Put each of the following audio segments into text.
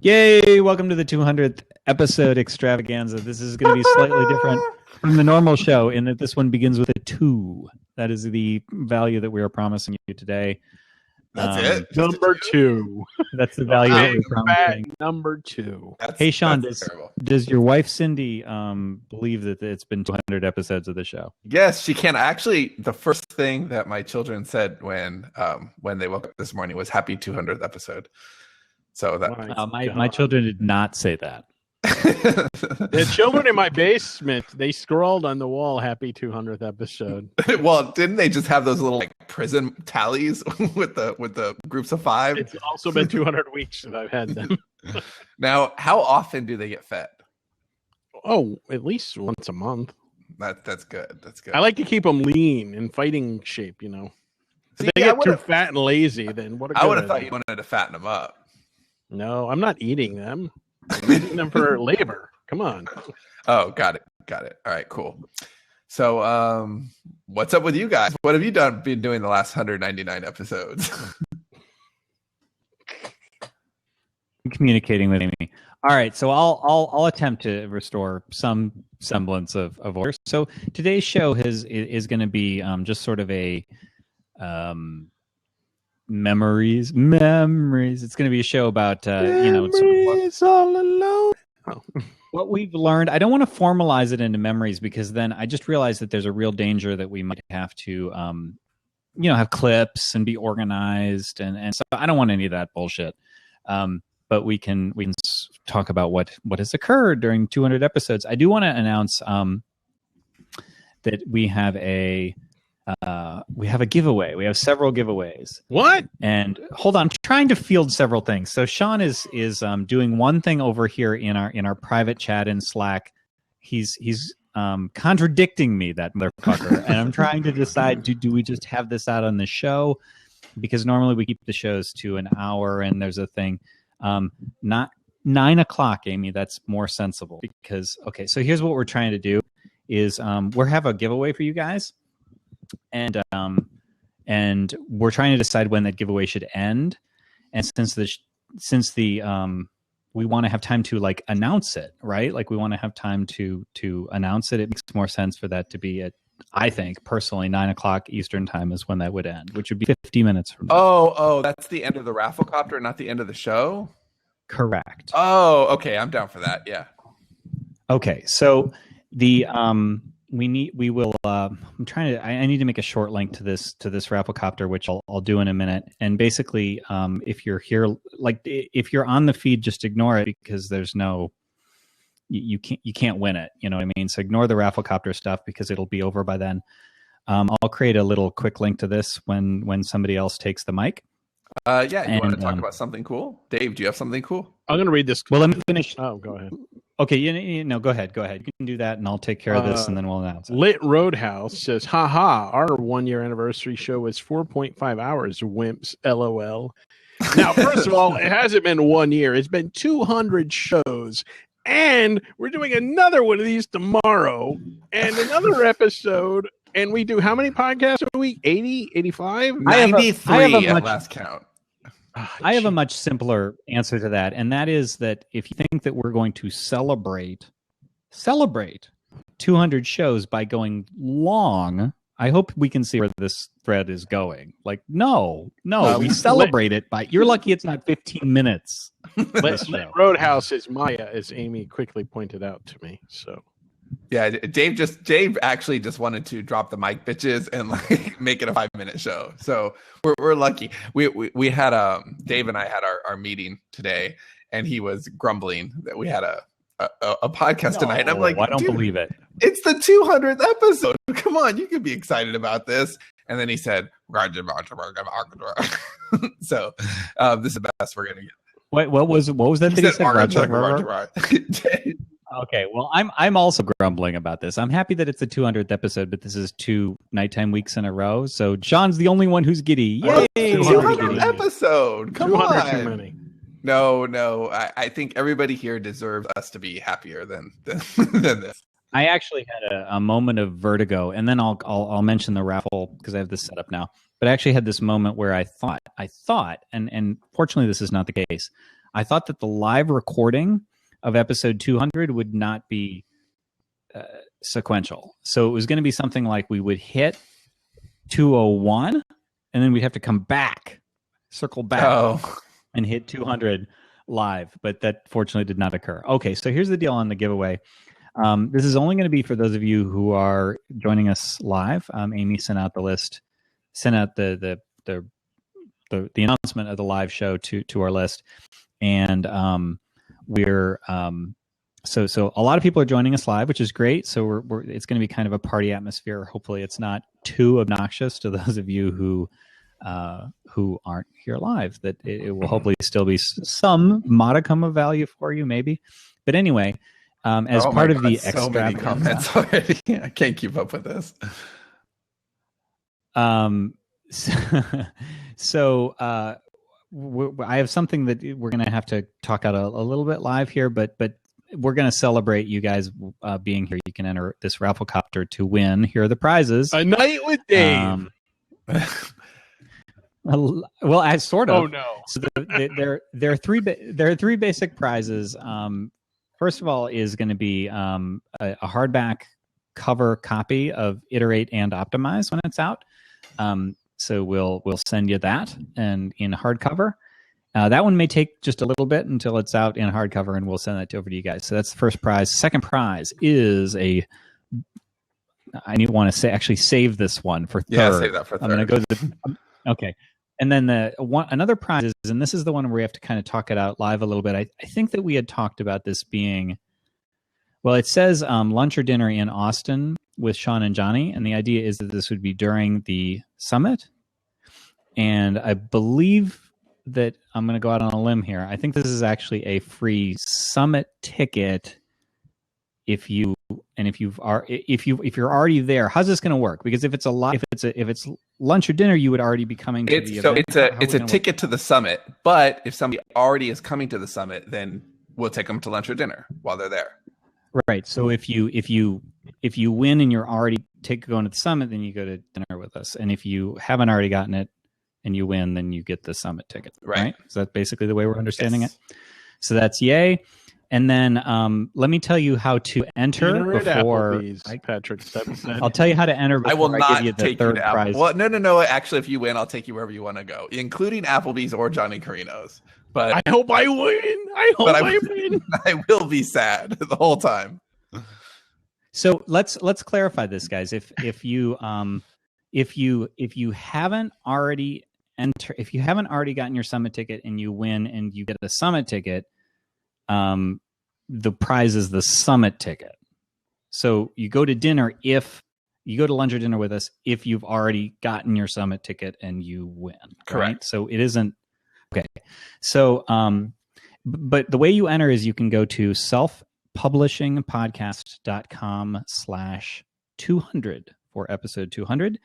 Yay! Welcome to the 200th episode extravaganza. This is going to be slightly different from the normal show in that this one begins with a 2. That is the value that we are promising you today. That's it? Number 2. That's the value that we're promising. Number 2. Hey, Sean, does your wife Cindy believe that it's been 200 episodes of the show? Yes, she can. Actually, the first thing that my children said when they woke up this morning was "Happy 200th episode." So that my children did not say that. The children in my basement, they scrawled on the wall "Happy 200th episode." Well, didn't they just have those little prison tallies with the groups of 5? It's also been 200 weeks that I've had them. Now, how often do they get fed? Oh, at least once a month. That's good. That's good. I like to keep them lean in fighting shape. You know, if they get too fat and lazy, then what? I would have thought you wanted to fatten them up. No, I'm not eating them. I'm eating them for labor. Come on. Oh, got it. All right, cool. So, what's up with you guys? What have you been doing the last 199 episodes? Communicating with Amy. All right, so I'll attempt to restore some semblance of order. So today's show is going to be just sort of a memories. It's going to be a show about memories all alone. What we've learned. I don't want to formalize it into memories because then I just realized that there's a real danger that we might have to have clips and be organized and so I don't want any of that bullshit. But we can talk about what has occurred during 200 episodes. I do want to announce that we have a giveaway. We have several giveaways. What? And hold on, I'm trying to field several things. So Sean is doing one thing over here in our private chat in Slack. He's contradicting me, that motherfucker, and I'm trying to decide do we just have this out on the show, because normally we keep the shows to an hour, and there's a thing. Not 9 o'clock, Amy. That's more sensible because okay. So here's what we're trying to do: is we have a giveaway for you guys, and we're trying to decide when that giveaway should end. And since the we want to have time to announce it, right? Like we want to have time to announce it. It makes more sense for that to be at, I think personally, 9 o'clock Eastern time is when that would end, which would be 50 minutes from now. Oh, that's the end of the Rafflecopter, not the end of the show? Correct. Oh, okay. I'm down for that. Yeah. Okay. So the I'm trying to, I need to make a short link to this Rafflecopter, which I'll do in a minute. And basically, if you're here, if you're on the feed, just ignore it because there's no, you can't win it. You know what I mean? So ignore the Rafflecopter stuff because it'll be over by then. I'll create a little quick link to this when somebody else takes the mic. Yeah. You want to talk about something cool? Dave, do you have something cool? I'm going to read this. Well, let me finish. Oh, go ahead. Okay. No, go ahead. You can do that and I'll take care of this and then we'll announce it. Lit Roadhouse says, haha, our 1-year anniversary show was 4.5 hours, wimps, LOL. Now, first of all, it hasn't been 1 year. It's been 200 shows. And we're doing another one of these tomorrow and another episode. And we do how many podcasts a week? 80, 85? 93 at last count. I have a much simpler answer to that. And that is that if you think that we're going to celebrate 200 shows by going long, I hope we can see where this thread is going. No, we celebrate it by, you're lucky it's not 15 minutes. Lit Roadhouse is Maya, as Amy quickly pointed out to me. So, yeah, Dave actually just wanted to drop the mic, bitches, and make it a 5-minute show. So we're lucky. We had Dave and I had our meeting today, and he was grumbling that we had a podcast tonight. And I'm like, I don't believe it. It's the 200th episode. Come on, you can be excited about this. And then he said, so this is the best we're gonna get. What was that he said? Okay, well, I'm also grumbling about this. I'm happy that it's the 200th episode, but this is 2 nighttime weeks in a row. So Sean's the only one who's giddy. Yay! 200th episode. Come 200 on. Too many. No. I think everybody here deserves us to be happier than this. I actually had a moment of vertigo, and then I'll mention the raffle because I have this set up now. But I actually had this moment where I thought, and fortunately this is not the case. I thought that the live recording of episode 200 would not be sequential. So it was going to be something like we would hit 201 and then we'd have to come back, circle back and hit 200 live. But that fortunately did not occur. Okay, so here's the deal on the giveaway. This is only going to be for those of you who are joining us live. Amy sent out the list, sent out the announcement of the live show to our list. And we're so a lot of people are joining us live, which is great. So it's going to be kind of a party atmosphere. Hopefully, it's not too obnoxious to those of you who aren't here live. That it will hopefully still be some modicum of value for you, maybe. But anyway, as part of the so many comments already, I can't keep up with this. So I have something that we're going to have to talk out a little bit live here, but we're going to celebrate you guys being here. You can enter this Rafflecopter to win. Here are the prizes. A night with Dave. Well, I sort of. Oh no! So there are three basic prizes. First of all, is going to be a hardback cover copy of Iterate and Optimize when it's out. So we'll send you that and in hardcover. That one may take just a little bit until it's out in hardcover, and we'll send that over to you guys. So that's the first prize. Second prize is I want to actually save this one for third. Yeah, save that for third. I'm going to go to okay. And then another prize is, and this is the one where we have to kind of talk it out live a little bit. I think that we had talked about this being, well, it says lunch or dinner in Austin with Sean and Johnny, and the idea is that this would be during the summit. And I believe that I'm going to go out on a limb here. I think this is actually a free summit ticket if you're already there. How's this going to work? Because if it's lunch or dinner, you would already be coming to the event. It's a ticket to the summit, but if somebody already is coming to the summit, then we'll take them to lunch or dinner while they're there. Right. So if you win and you're already going to the summit, then you go to dinner with us. And if you haven't already gotten it and you win, then you get the summit ticket. Right. So that's basically the way we're understanding it. So that's yay. And then let me tell you how to enter before Patrick. I'll tell you how to enter before I will not give you the take third you to prize. Well, no. Actually, if you win, I'll take you wherever you want to go, including Applebee's or Johnny Carino's. But I hope I win. I win. I will be sad the whole time. So let's clarify this, guys. If you haven't already gotten your summit ticket and you win and you get a summit ticket, the prize is the summit ticket. So you go to dinner if you go to lunch or dinner with us if you've already gotten your summit ticket and you win. Correct. Right? So it isn't okay. So but the way you enter is you can go to selfpublishingpodcast.com/200 for episode 200.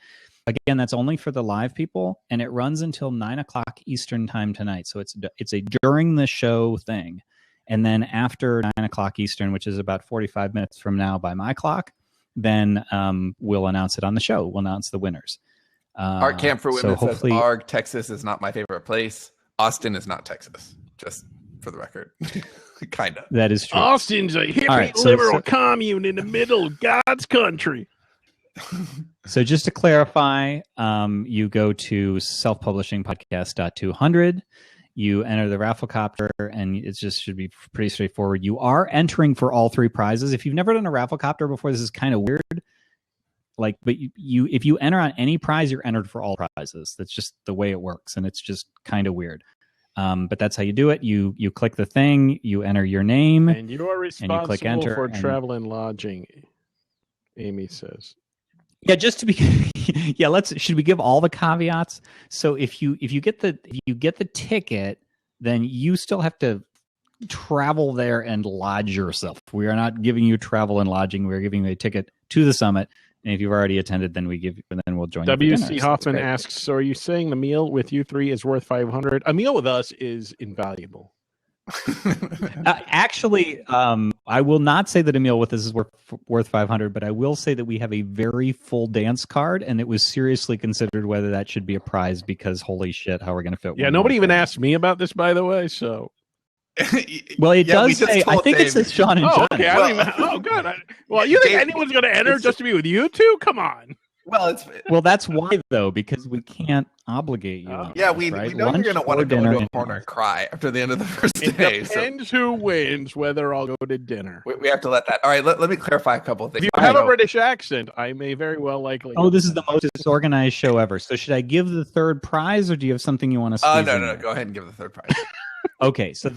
Again, that's only for the live people, and it runs until 9:00 Eastern time tonight. So it's a during the show thing. And then after 9:00 Eastern, which is about 45 minutes from now by my clock, then we'll announce it on the show. We'll announce the winners. Art Camp for Women says, hopefully, ARG, Texas is not my favorite place. Austin is not Texas, just for the record. Kind of. That is true. Austin's a hippie liberal commune in the middle of God's country. So just to clarify, you go to selfpublishingpodcast.200. You enter the Rafflecopter, and it just should be pretty straightforward. You are entering for all three prizes. If you've never done a Rafflecopter before, this is kind of weird. But if you enter on any prize, you're entered for all prizes. That's just the way it works, and it's just kind of weird. But that's how you do it. You click the thing, you enter your name, and you are responsible and you click enter, for travel and lodging. Amy says. Yeah, just to be should we give all the caveats? So if you get the ticket, then you still have to travel there and lodge yourself. We are not giving you travel and lodging. We're giving you a ticket to the summit. And if you've already attended, then we'll join you. W.C. Hoffman asks, so are you saying the meal with you three is worth $500? A meal with us is invaluable. Actually, I will not say that a meal with us is worth $500, but I will say that we have a very full dance card, and it was seriously considered whether that should be a prize because holy shit, how are we going to fit? Yeah, nobody even asked me about this, by the way. So Well, it Yeah, we does just say. I told think it Dave- says Sean and John. Okay. Oh, good. Well, you think anyone's going to enter it's- just to be with you two? Come on. Well, it's Well, that's why though, because we can't obligate you. on yeah, this, we right? know Lunch you're going to want or to go dinner into a and- corner and cry after the end of the first It day. So depends who wins whether I'll go to dinner. we have to let that. All right, let me clarify a couple of things. If you have a British accent, I may very well likely. Oh, this is the most disorganized show ever. So should I give the third prize, or do you have something you want to squeeze No, in no, there? go ahead and give the third prize. Okay, so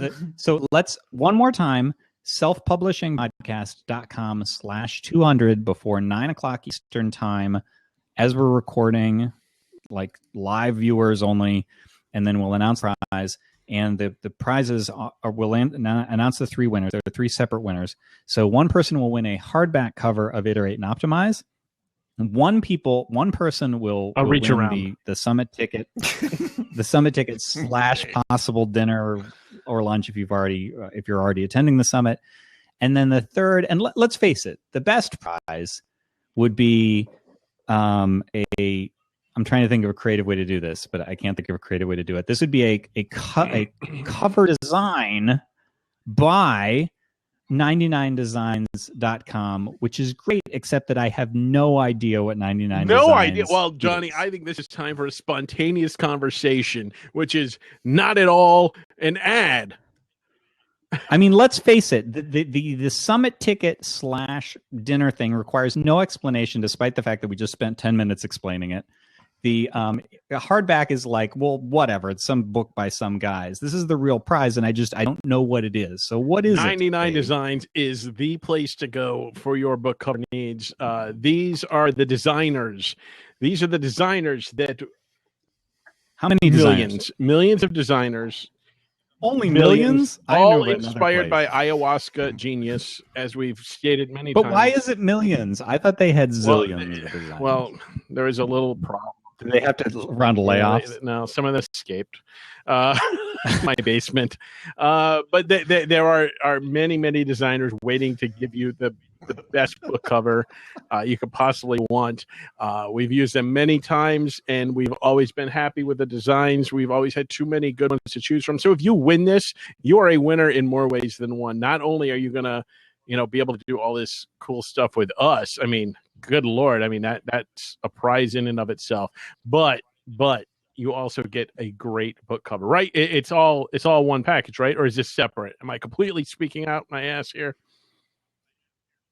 let's one more time. Selfpublishingpodcast.com/200 before 9:00 Eastern time, as we're recording, like live viewers only, and then we'll announce the prize. And the prizes we'll announce the three winners. There are three separate winners. So one person will win a hardback cover of Iterate and Optimize. One person will reach win around the summit ticket, the summit ticket / possible dinner or lunch if you're already attending the summit. And then the third, and let's face it, the best prize would be I'm trying to think of a creative way to do this, but I can't think of a creative way to do it. This would be a cover design by 99designs.com, which is great, except that I have no idea what 99 No Designs idea. Well, Johnny, is. I think this is time for a spontaneous conversation, which is not at all an ad. I mean, let's face it, the summit ticket / dinner thing requires no explanation, despite the fact that we just spent 10 minutes explaining it. The hardback is like, well, whatever. It's some book by some guys. This is the real prize, and I don't know what it is. So what is 99 it? Designs is the place to go for your book cover needs. These are the designers. These are the designers that How many designers? millions of designers. Only millions? I All know another inspired by place. ayahuasca genius, as we've stated many But times. why is it millions? I thought they had Well, zillions of designers. Well, there is a little problem. do they have to run to layoffs? No, some of them escaped my basement. But there are many designers waiting to give you the best book cover you could possibly want. We've used them many times, and we've always been happy with the designs. We've always had too many good ones to choose from. So if you win this, you are a winner in more ways than one. Not only are you going to be able to do all this cool stuff with us. I mean, good Lord. I mean, that's a prize in and of itself. But you also get a great book cover, right? It's all one package, right? Or is this separate? Am I completely speaking out my ass here?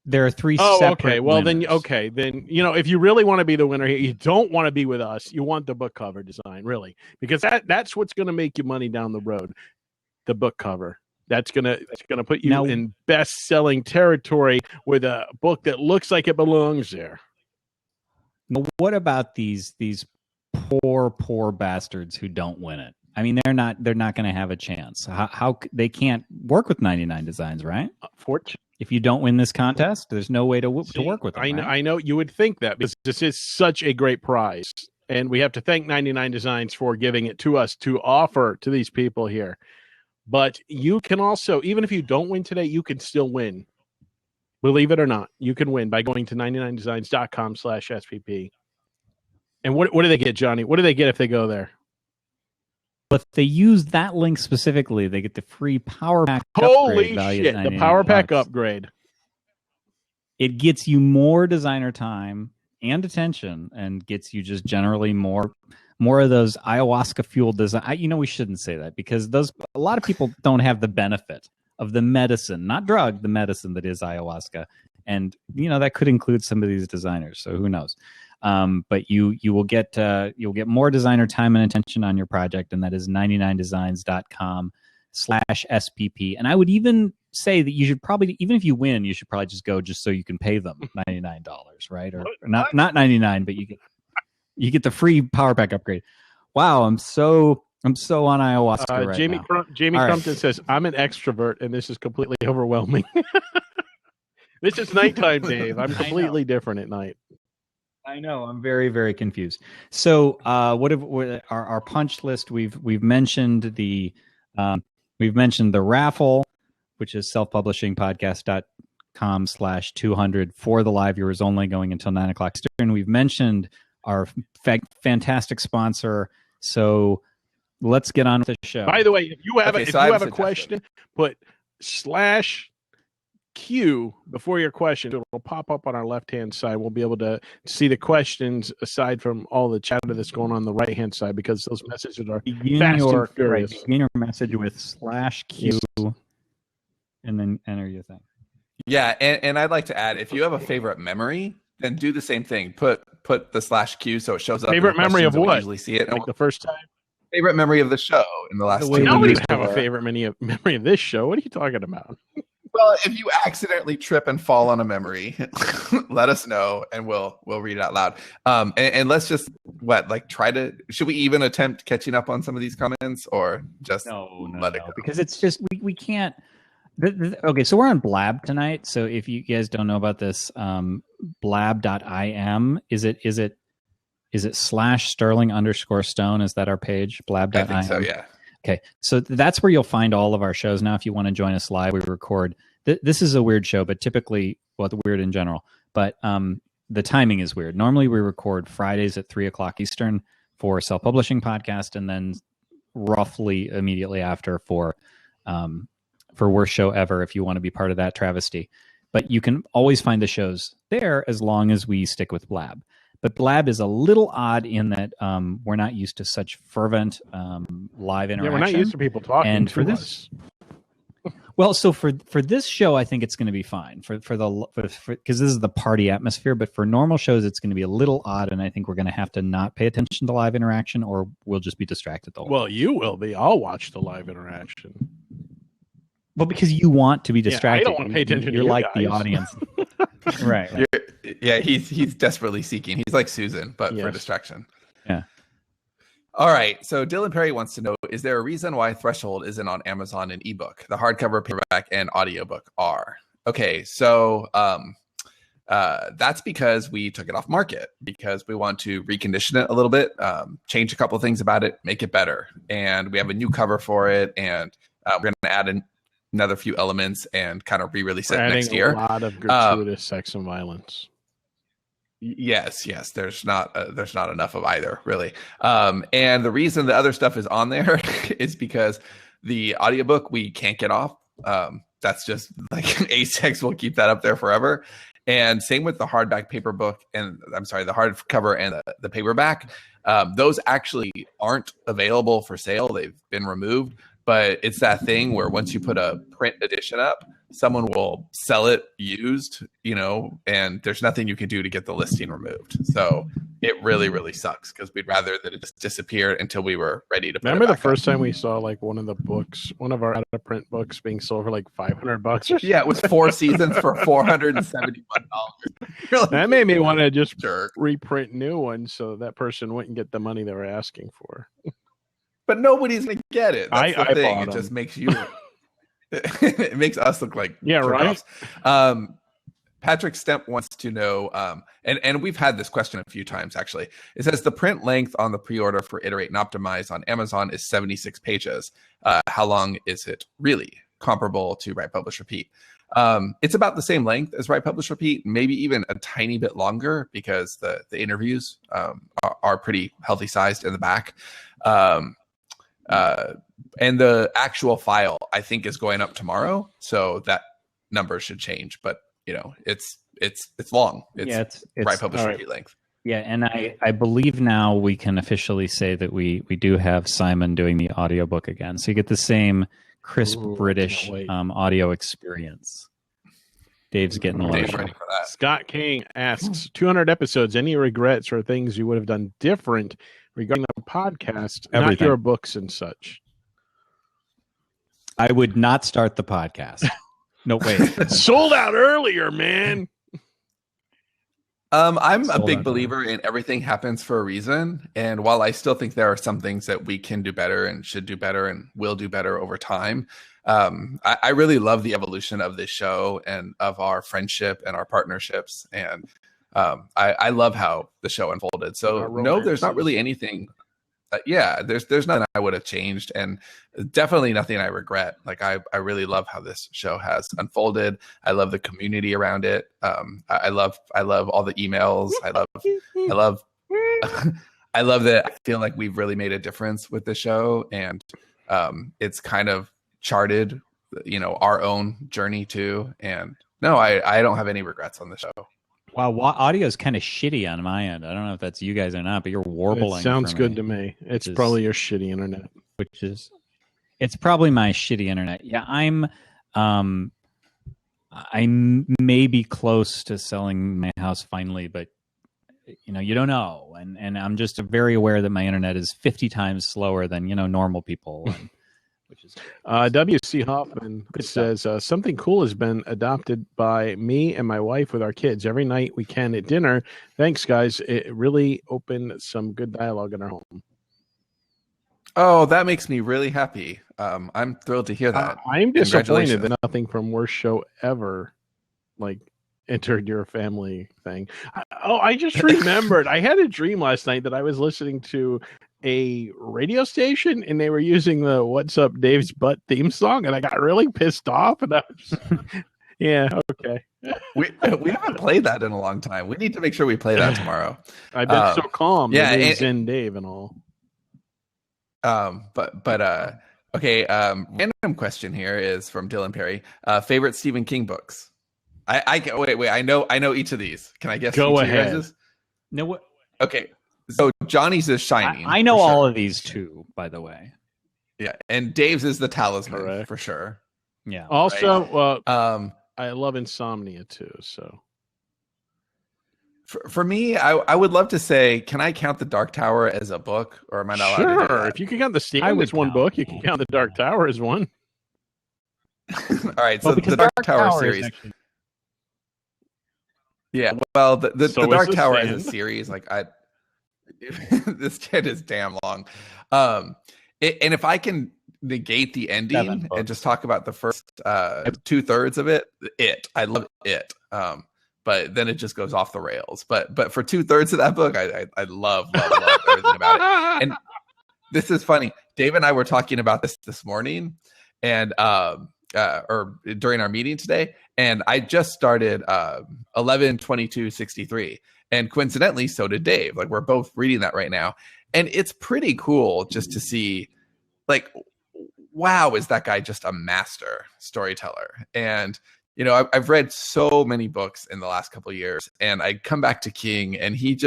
There are three separate okay. Well, winners. then, if you really want to be the winner here, you don't want to be with us. You want the book cover design, really, because that's what's going to make you money down the road. The book cover. That's gonna put you in best-selling territory with a book that looks like it belongs there. Now, what about these poor bastards who don't win it? I mean, they're not going to have a chance. How they can't work with 99 Designs, right? If you don't win this contest, there's no way to work with them. I know you would think that, because this is such a great prize, and we have to thank 99 Designs for giving it to us to offer to these people here. But you can also, even if you don't win today, you can still win. Believe it or not, you can win by going to 99designs.com/SPP. And what do they get, Johnny? What do they get if they go there? But if they use that link specifically, they get the free Power Pack Holy upgrade shit, the Power Pack upgrade. It gets you more designer time and attention, and gets you just generally more of those ayahuasca fueled design. We shouldn't say that, because a lot of people don't have the benefit of the medicine, not drug, the medicine that is ayahuasca. And, that could include some of these designers. So who knows? But you'll get more designer time and attention on your project. And that is 99designs.com/SPP. And I would even say that you should probably, even if you win, you should probably just go just so you can pay them $99, right? Or not 99, but you get the free Power Pack upgrade. Wow, I'm so on ayahuasca right Jamie now. Jamie Crumpton says, I'm an extrovert, and this is completely overwhelming. This is nighttime, Dave. I'm completely different at night. I know. I'm very, very confused. So, what our punch list? We've mentioned the raffle, which is selfpublishingpodcast.com/200 for the live viewers only, going until 9:00 Eastern. We've mentioned our fantastic sponsor. So let's get on with the show. By the way, if you have a suggestion. question, put /Q before your question. It'll pop up on our left-hand side. We'll be able to see the questions aside from all the chatter that's going on the right-hand side, because those messages are fast and furious. Begin your message with /Q and then enter your thing. Yeah, and I'd like to add, if you have a favorite memory, then do the same thing. Put the /Q so it shows up. Favorite memory of what? Usually see it Like the first time. Favorite memory of the show in the last 2 weeks. Nobody have a favorite memory of this show. What are you talking about? Well, if you accidentally trip and fall on a memory, let us know and we'll read it out loud. And let's just try to. Should we even attempt catching up on some of these comments, or just let it go? Because it's just we can't. Okay, so we're on Blab tonight. So if you guys don't know about this, blab.im is it /Sterling_Stone? Is that our page? Blab.im. I think so, yeah. Okay, so that's where you'll find all of our shows now. If you want to join us live, we record. This is a weird show, but typically, weird in general. But the timing is weird. Normally, we record Fridays at 3:00 Eastern for Self-Publishing Podcast, and then roughly immediately after for Worst Show Ever, if you want to be part of that travesty. But you can always find the shows there as long as we stick with Blab. But Blab is a little odd in that we're not used to such fervent live interaction. Yeah, we're not used to people talking and to for this, us. Well, so for this show, I think it's going to be fine because this is the party atmosphere. But for normal shows, it's going to be a little odd, and I think we're going to have to not pay attention to live interaction, or we'll just be distracted the whole. Well, you will be. I'll watch the live interaction. Well, because you want to be distracted. I don't want to pay attention. You're to you like guys. the audience, right? He's desperately seeking. He's like Susan, but for distraction. Yeah. All right. So Dylan Perry wants to know, is there a reason why Threshold isn't on Amazon and ebook? The hardcover, paperback, and audiobook are. Okay. So that's because we took it off market, because we want to recondition it a little bit, change a couple of things about it, make it better. And we have a new cover for it. And we're going to add another few elements and kind of re-release it next year. A lot of gratuitous sex and violence. Yes. There's not enough of either, really. And the reason the other stuff is on there is because the audiobook we can't get off. That's just like ASEX will keep that up there forever. And same with the hardback the hardcover and the paperback. Those actually aren't available for sale. They've been removed. But it's that thing where once you put a print edition up, someone will sell it used, and there's nothing you can do to get the listing removed. So it really, really sucks, because we'd rather that it just disappeared until we were ready to put Remember it the back first up. time we saw like one of our out of print books being sold for like $500? Yeah, it was 4 seasons for $471. Like, That made me want to just jerk. reprint new ones so that person wouldn't get the money they were asking for. But nobody's gonna get it. That's the thing. bought It them. just makes you. It makes us look like right. Patrick Stemp wants to know, and we've had this question a few times actually. It says the print length on the pre-order for Iterate and Optimize on Amazon is 76 pages. How long is it really? Comparable to Write, Publish, Repeat. It's about the same length as Write, Publish, Repeat, maybe even a tiny bit longer, because the interviews are pretty healthy sized in the back. And the actual file, I think, is going up tomorrow, so that number should change. But it's long. It's Write, Publish, Repeat length. Yeah, and I believe now we can officially say that we do have Simon doing the audiobook again, so you get the same crisp British audio experience. Dave's getting a lot Dave's of ready for that. Scott King asks, 200 episodes, any regrets or things you would have done different regarding the podcast, not Everything. your books and such? I would not start the podcast. No, wait. Sold out earlier, man. I'm a big believer in everything happens for a reason. And while I still think there are some things that we can do better and should do better and will do better over time, I really love the evolution of this show and of our friendship and our partnerships. And I love how the show unfolded. So no, there's not really anything. There's nothing I would have changed, and definitely nothing I regret. Like I really love how this show has unfolded. I love the community around it. I love all the emails. I love that. I feel like we've really made a difference with the show, and it's kind of charted, our own journey too. And no, I don't have any regrets on the show. Wow, audio is kind of shitty on my end. I don't know if that's you guys or not, but you're warbling. It sounds for good me, to me. It's probably your shitty internet. It's probably my shitty internet. Yeah, I may be close to selling my house finally, but you don't know. And I'm just very aware that my internet is 50 times slower than, normal people. Which is W.C. Hoffman says, something cool has been adopted by me and my wife with our kids every night we can at dinner. Thanks, guys. It really opened some good dialogue in our home. Oh, that makes me really happy. I'm thrilled to hear that. I'm disappointed that nothing from Worst Show ever entered your family thing. I just remembered. I had a dream last night that I was listening to a radio station and they were using the "What's Up Dave's Butt" theme song, and I got really pissed off. And I was, yeah, okay. We haven't played that in a long time. We need to make sure we play that tomorrow. I've been so calm. Yeah, Zen Dave and all. Okay. Random question here is from Dylan Perry. Favorite Stephen King books? Wait. I know each of these. Can I guess? Go ahead. No. What? Okay. So Johnny's is Shining. I know all of these too, by the way. Yeah, and Dave's is The Talisman. Correct. For sure. Yeah. Also, I love Insomnia too. So. For me, I would love to say, can I count The Dark Tower as a book, or am I not allowed to do Sure. that? If you can count The Stand as one book, you can count The Dark Tower as one. All right. So the Dark Tower series. Actually... Yeah. Well, the Dark Tower Stand. as a series, this kid is damn long. And if I can negate the ending and just talk about the first 2/3 of it, I love it. But then it just goes off the rails. But for 2/3 of that book, I love everything about it. And this is funny. Dave and I were talking about this morning, and or during our meeting today, and I just started 11/22/63, and coincidentally, so did Dave. We're both reading that right now, and it's pretty cool just to see, wow, is that guy just a master storyteller? And I've read so many books in the last couple of years, and I come back to King, and he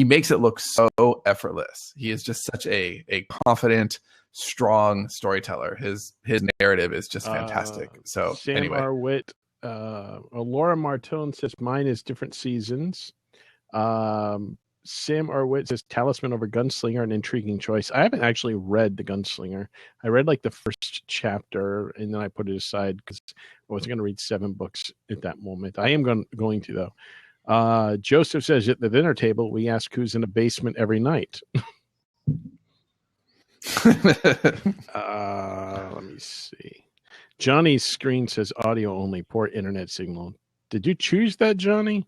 makes it look so effortless. He is just such a confident, strong storyteller. His narrative is just fantastic. So Sam anyway, Arwitt, Laura Martone says mine is Different Seasons. Sam Arwitt says Talisman over Gunslinger, an intriguing choice. I haven't actually read The Gunslinger. I read the first chapter, and then I put it aside because I wasn't going to read 7 books at that moment. I am going to, though. Joseph says at the dinner table, we ask who's in the basement every night. Let me see. Johnny's screen says audio only, poor internet signal. Did you choose that, Johnny?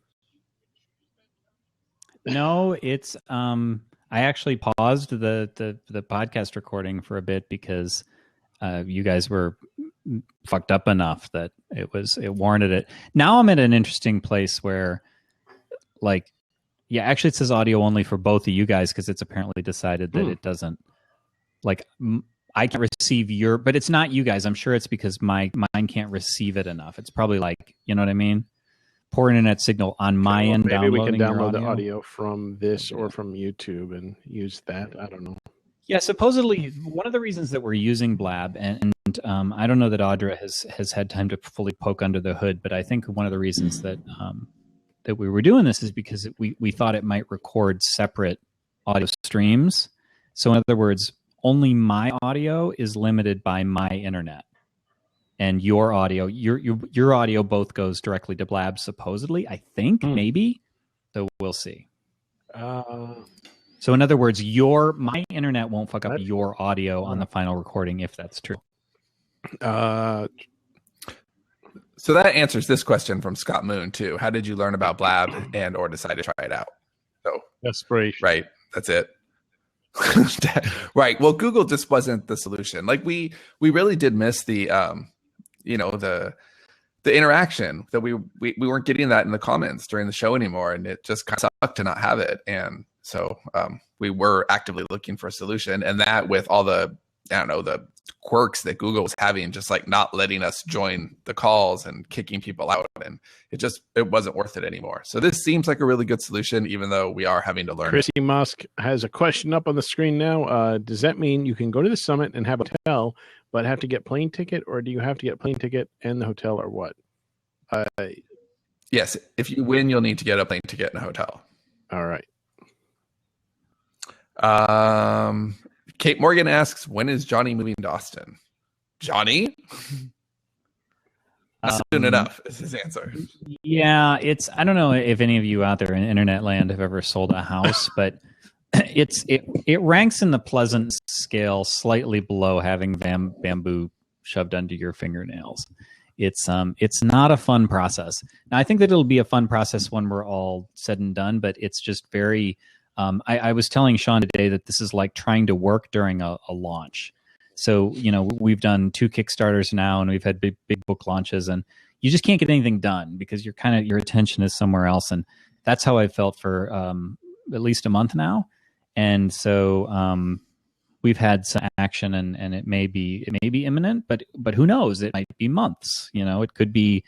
No, it's I actually paused the podcast recording for a bit because you guys were fucked up enough that it warranted it. Now I'm at an interesting place where actually it says audio only for both of you guys because it's apparently decided that it doesn't I can receive but it's not you guys. I'm sure it's because mine can't receive it enough. It's probably you know what I mean? Poor internet signal on my end. Maybe we can download the audio from this or from YouTube and use that. I don't know. Yeah, supposedly one of the reasons that we're using Blab, and I don't know that Audra has had time to fully poke under the hood, but I think one of the reasons that we were doing this is because we thought it might record separate audio streams. So in other words, only my audio is limited by my internet. And your audio, your audio both goes directly to Blab, supposedly, I think, maybe. So we'll see. So in other words, my internet won't fuck up your audio on the final recording if that's true. So that answers this question from Scott Moon too. How did you learn about Blab and or decide to try it out? So desperation. Right. That's it. Right. Well, Google just wasn't the solution. We really did miss the the interaction that we weren't getting that in the comments during the show anymore, and it just kind of sucked to not have it. And So we were actively looking for a solution, and that with all the the quirks that Google was having, just like not letting us join the calls and kicking people out, and it wasn't worth it anymore. So this seems like a really good solution, even though we are having to learn. Chrissy Musk has a question up on the screen now. Does that mean you can go to the summit and have a hotel, but have to get plane ticket, or do you have to get plane ticket and the hotel, or what? Yes, if you win, you'll need to get a plane ticket and a hotel. All right. Kate Morgan asks, when is Johnny moving to Austin? Johnny? Soon enough is his answer. Yeah, I don't know if any of you out there in internet land have ever sold a house, but it ranks in the pleasant scale slightly below having bamboo shoved under your fingernails. It's not a fun process. Now, I think that it'll be a fun process when we're all said and done, but it's just very I was telling Sean today that this is like trying to work during a launch. So, we've done 2 Kickstarters now, and we've had big book launches, and you just can't get anything done because your attention is somewhere else. And that's how I felt for at least a month now. And so we've had some action, and it may be imminent, but who knows? It might be months. It could be.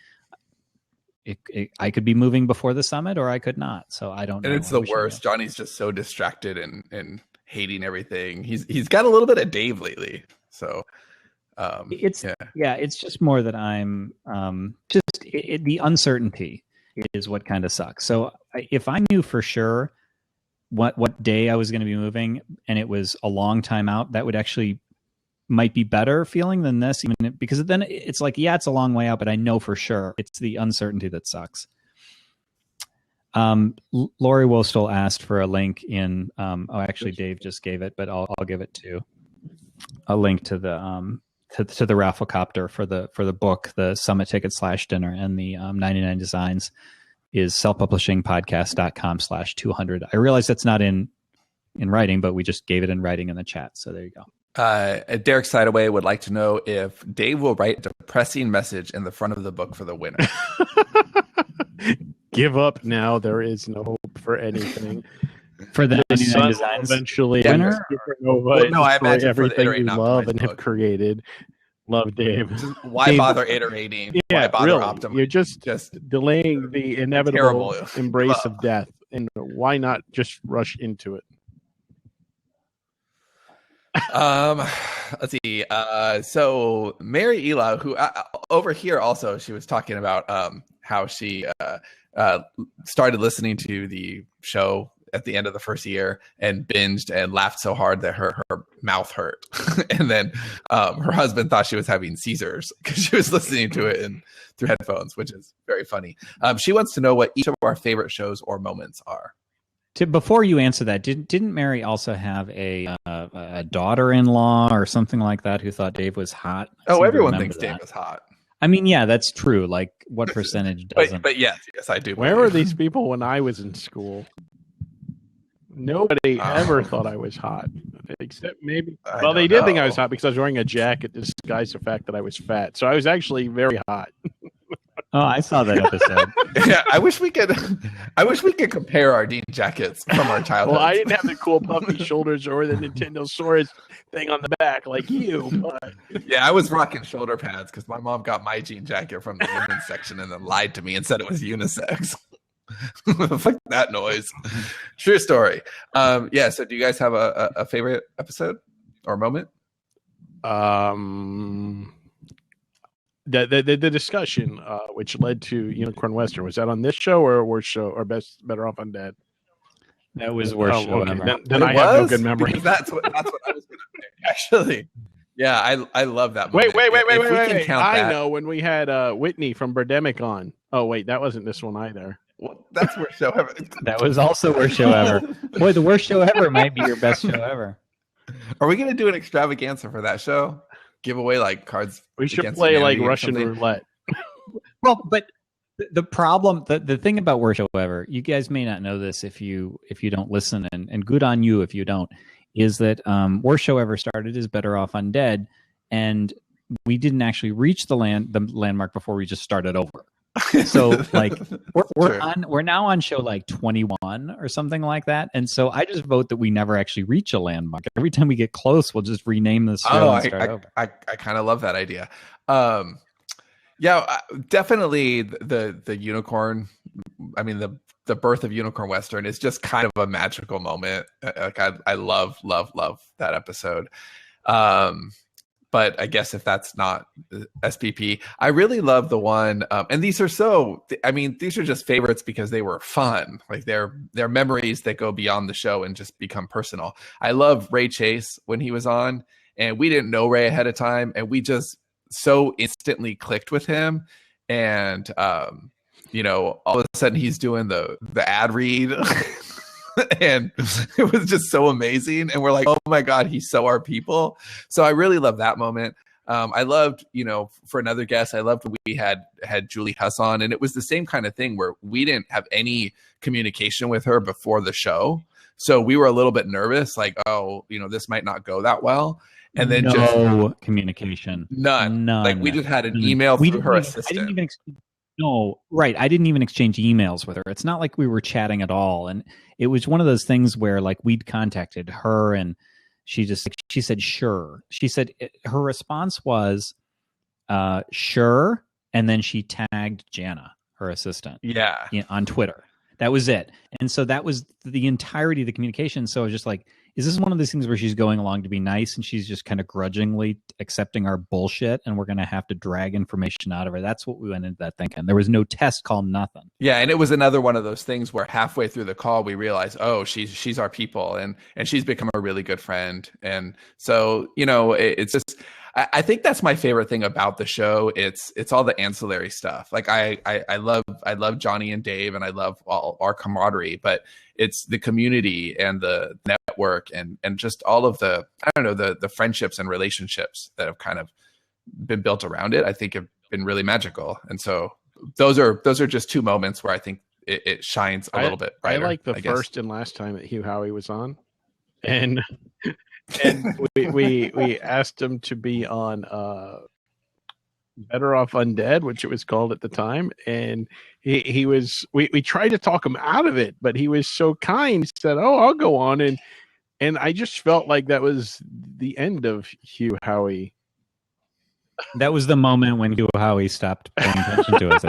I could be moving before the summit, or I could not. So I don't know. And it's the worst. Johnny's just so distracted and hating everything. He's got a little bit of Dave lately. So it's just more that I'm the uncertainty is what kind of sucks. So if I knew for sure what day I was going to be moving, and it was a long time out, that would actually might be better feeling than this, even because then it's like, yeah, it's a long way out, but I know for sure it's the uncertainty that sucks. Lori Wostel asked for a link in, actually Dave just gave it, but I'll give it to a link to the, to the Rafflecopter for the book, the summit ticket /dinner, and the 99 designs is selfpublishingpodcast.com/200. I realize that's not in writing, but we just gave it in writing in the chat. So there you go. Derek Sideaway would like to know if Dave will write a depressing message in the front of the book for the winner. Give up now. There is no hope for anything. For the sun designs eventually winner? No, I imagine everything for the you Iterate love and book. have created. Love, Dave. Why Dave, bother iterating? Yeah, Why bother really. optimizing? You're just delaying the inevitable embrace of death. And why not just rush into it? Let's see. So Mary Ela, who over here also, she was talking about how she started listening to the show at the end of the first year and binged and laughed so hard that her mouth hurt. And then her husband thought she was having seizures because she was listening to it through headphones, which is very funny. She wants to know what each of our favorite shows or moments are. Before you answer that, didn't Mary also have a daughter-in-law or something like that who thought Dave was hot? Oh, everyone thinks Dave is hot. I mean, yeah, that's true. Like, what percentage doesn't? But yes, I do. Where were these people when I was in school? Nobody ever thought I was hot, except maybe. Well, they did think I was hot because I was wearing a jacket to disguise the fact that I was fat. So I was actually very hot. Oh, I saw that episode. Yeah, I wish we could compare our Dean jackets from our childhood. Well, I didn't have the cool puffy shoulders or the Nintendo Source thing on the back like you. But... Yeah, I was rocking shoulder pads because my mom got my jean jacket from the women's section and then lied to me and said it was unisex. Fuck that noise. True story. Yeah. So, do you guys have a favorite episode or moment? The discussion, which led to Unicorn Western, was that on this show or worst show or Better Off Undead? That was worst show ever. Then I have no good memory. That's what I was going to pick. Actually, yeah, I love that. Wait. I know when we had Whitney from Birdemic on. Oh wait, that wasn't this one either. Well, that's worst show ever. That was also worst show ever. Boy, the worst show ever might be your best show ever. Are we going to do an extravaganza for that show? Give away like cards. We should play like Russian roulette. Well, but the problem, the thing about worst show ever, you guys may not know this if you don't listen, and good on you if you don't, is that worst show ever started as Better Off Undead, and we didn't actually reach the landmark before we just started over. So like True. we're now on show like 21 or something like that. And so I just vote that we never actually reach a landmark. Every time we get close, we'll just rename the show and start over. I kind of love that idea. Yeah, definitely the unicorn. I mean, the birth of Unicorn Western is just kind of a magical moment. Like I love that episode. But I guess if that's not SPP, I really love the one. And these are these are just favorites because they were fun. Like they're memories that go beyond the show and just become personal. I love Ray Chase when he was on, and we didn't know Ray ahead of time, and we just so instantly clicked with him. And all of a sudden he's doing the ad read. And it was just so amazing, and we're like, oh my god, he's so our people. So I really love that moment. I loved, for another guest, I loved when we had Julie Huss on, and it was the same kind of thing where we didn't have any communication with her before the show, so we were a little bit nervous, like, oh, this might not go that well. And then no communication, none. Like we just had an email through her assistant. No, right. I didn't even exchange emails with her. It's not like we were chatting at all. And it was one of those things where like we'd contacted her and she said, sure. She said her response was, sure. And then she tagged Jana, her assistant, on Twitter. That was it. And so that was the entirety of the communication. So I was just like, is this one of those things where she's going along to be nice and she's just kind of grudgingly accepting our bullshit and we're going to have to drag information out of her? That's what we went into that thinking. There was no test call, nothing. Yeah, and it was another one of those things where halfway through the call we realized, oh, she's our people, and she's become a really good friend. And so, it's just, I think that's my favorite thing about the show. It's all the ancillary stuff. Like I love Johnny and Dave, and I love all our camaraderie, but it's the community and the network and just all of the, I don't know, the friendships and relationships that have kind of been built around it, I think have been really magical. And so those are just two moments where I think it shines a little bit brighter. I like the first and last time that Hugh Howey was on, and we asked him to be on Better Off Undead, which it was called at the time, and he was we tried to talk him out of it, but he was so kind. He said, oh, I'll go on, and I just felt like that was the end of Hugh Howey. That was the moment when Hugh Howey stopped paying attention to us.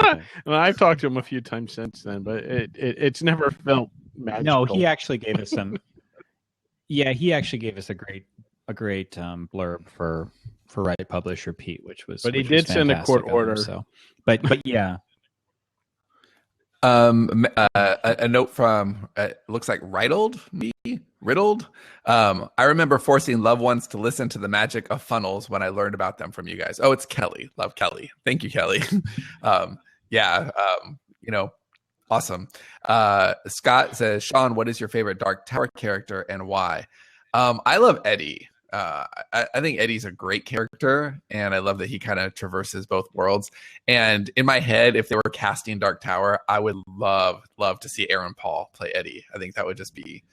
Well, I've talked to him a few times since then, but it's never felt magical. No, he actually gave us some. Yeah, he actually gave us a great blurb for Right Publish Repeat, which was. But he did send a court order. So, but yeah. A note from looks like Riddled. I remember forcing loved ones to listen to the magic of funnels when I learned about them from you guys. Oh, it's Kelly. Love Kelly. Thank you, Kelly. Awesome. Scott says, Sean, what is your favorite Dark Tower character and why? I love Eddie. I think Eddie's a great character, and I love that he kind of traverses both worlds. And in my head, if they were casting Dark Tower, I would love to see Aaron Paul play Eddie. I think that would just be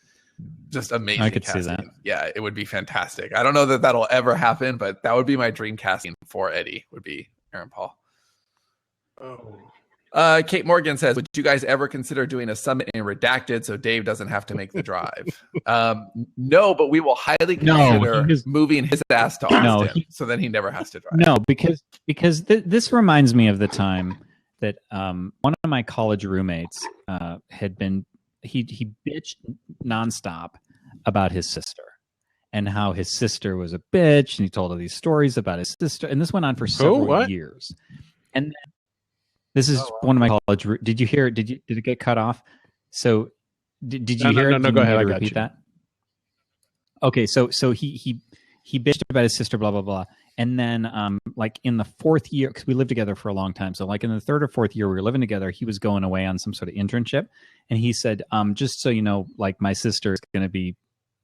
amazing. I could casting. see that. Yeah, it would be fantastic. I don't know that that'll ever happen, but that would be my dream casting for Eddie, would be Aaron Paul. Oh. Kate Morgan says, would you guys ever consider doing a summit in Redacted so Dave doesn't have to make the drive? No, but we will highly consider moving his ass to Austin so then he never has to drive. No, because this reminds me of the time that one of my college roommates had been, he bitched nonstop about his sister and how his sister was a bitch, and he told all these stories about his sister, and this went on for several years. And then, this is one of my college. Did you hear it? Did it get cut off? So did you hear it? No, go ahead. I got repeat you. that. Okay, so he bitched about his sister, blah blah blah, and then like in the fourth year, because we lived together for a long time, so like in the third or fourth year we were living together, he was going away on some sort of internship, and he said, just so you know, like my sister is going to be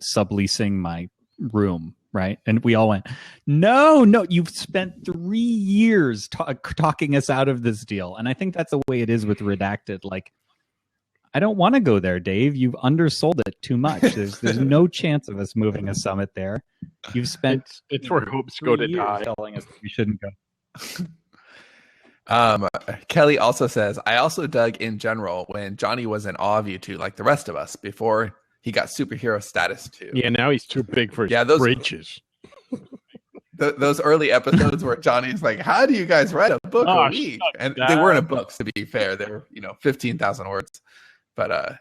subleasing my room. Right. And we all went, no, you've spent 3 years talking us out of this deal. And I think that's the way it is with Redacted. Like, I don't want to go there, Dave. You've undersold it too much. There's no chance of us moving a summit there. You've spent it's where hopes go to die, telling us that we shouldn't go. Kelly also says, I also dug in general when Johnny was in awe of you two, like the rest of us, before he got superhero status too. Yeah, now he's too big for his those britches. Those early episodes where Johnny's like, how do you guys write a book a week? And they weren't a books, to be fair. They're 15,000 words. But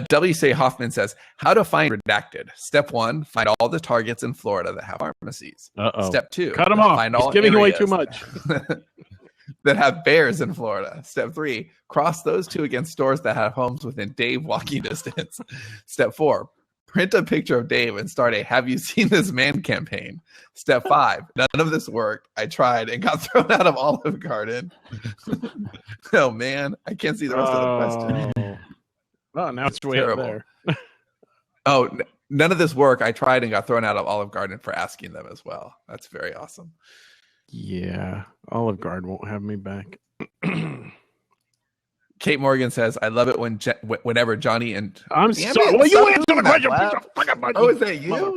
W.C. Hoffman says, how to find redacted. Step 1, find all the targets in Florida that have pharmacies. Step 2, cut them off. He's giving away too much. That have bears in Florida. Step 3, cross those two against stores that have homes within Dave walking distance. Step 4, print a picture of Dave and start a "Have you seen this man?" campaign. Step 5, none of this worked. I tried and got thrown out of Olive Garden. Oh man, I can't see the rest of the question. Oh, now it's way up there. None of this worked. I tried and got thrown out of Olive Garden for asking them as well. That's very awesome. Yeah, Olive Garden won't have me back. Kate Morgan says, "I love it whenever Johnny and I'm sorry. Well, you answer the question. Oh, is that you?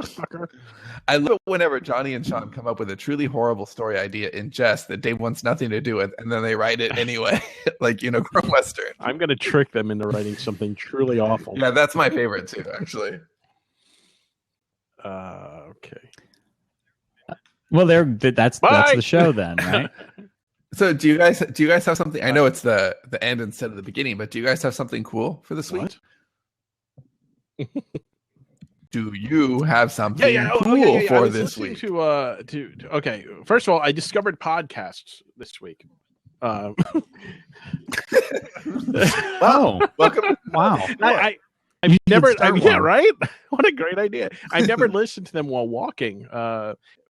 I love it whenever Johnny and Sean come up with a truly horrible story idea in jest that Dave wants nothing to do with, and then they write it anyway, like Chrome Western. I'm gonna trick them into writing something truly awful. Yeah, that's my favorite too, actually. Okay. Well, that's the show then, right? So do you guys have something? I know it's the end instead of the beginning, but do you guys have something cool for this week? Do you have something cool for this week? Okay, first of all, I discovered podcasts this week. Oh, welcome! Wow, I've never. Right? What a great idea! I never listened to them while walking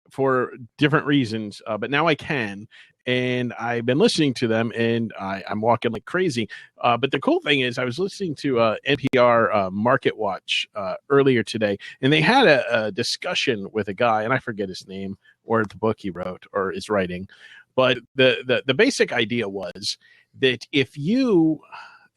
for different reasons, but now I can. And I've been listening to them, and I'm walking like crazy. But the cool thing is I was listening to NPR Market Watch earlier today, and they had a discussion with a guy, and I forget his name or the book he wrote or is writing. But the basic idea was that if you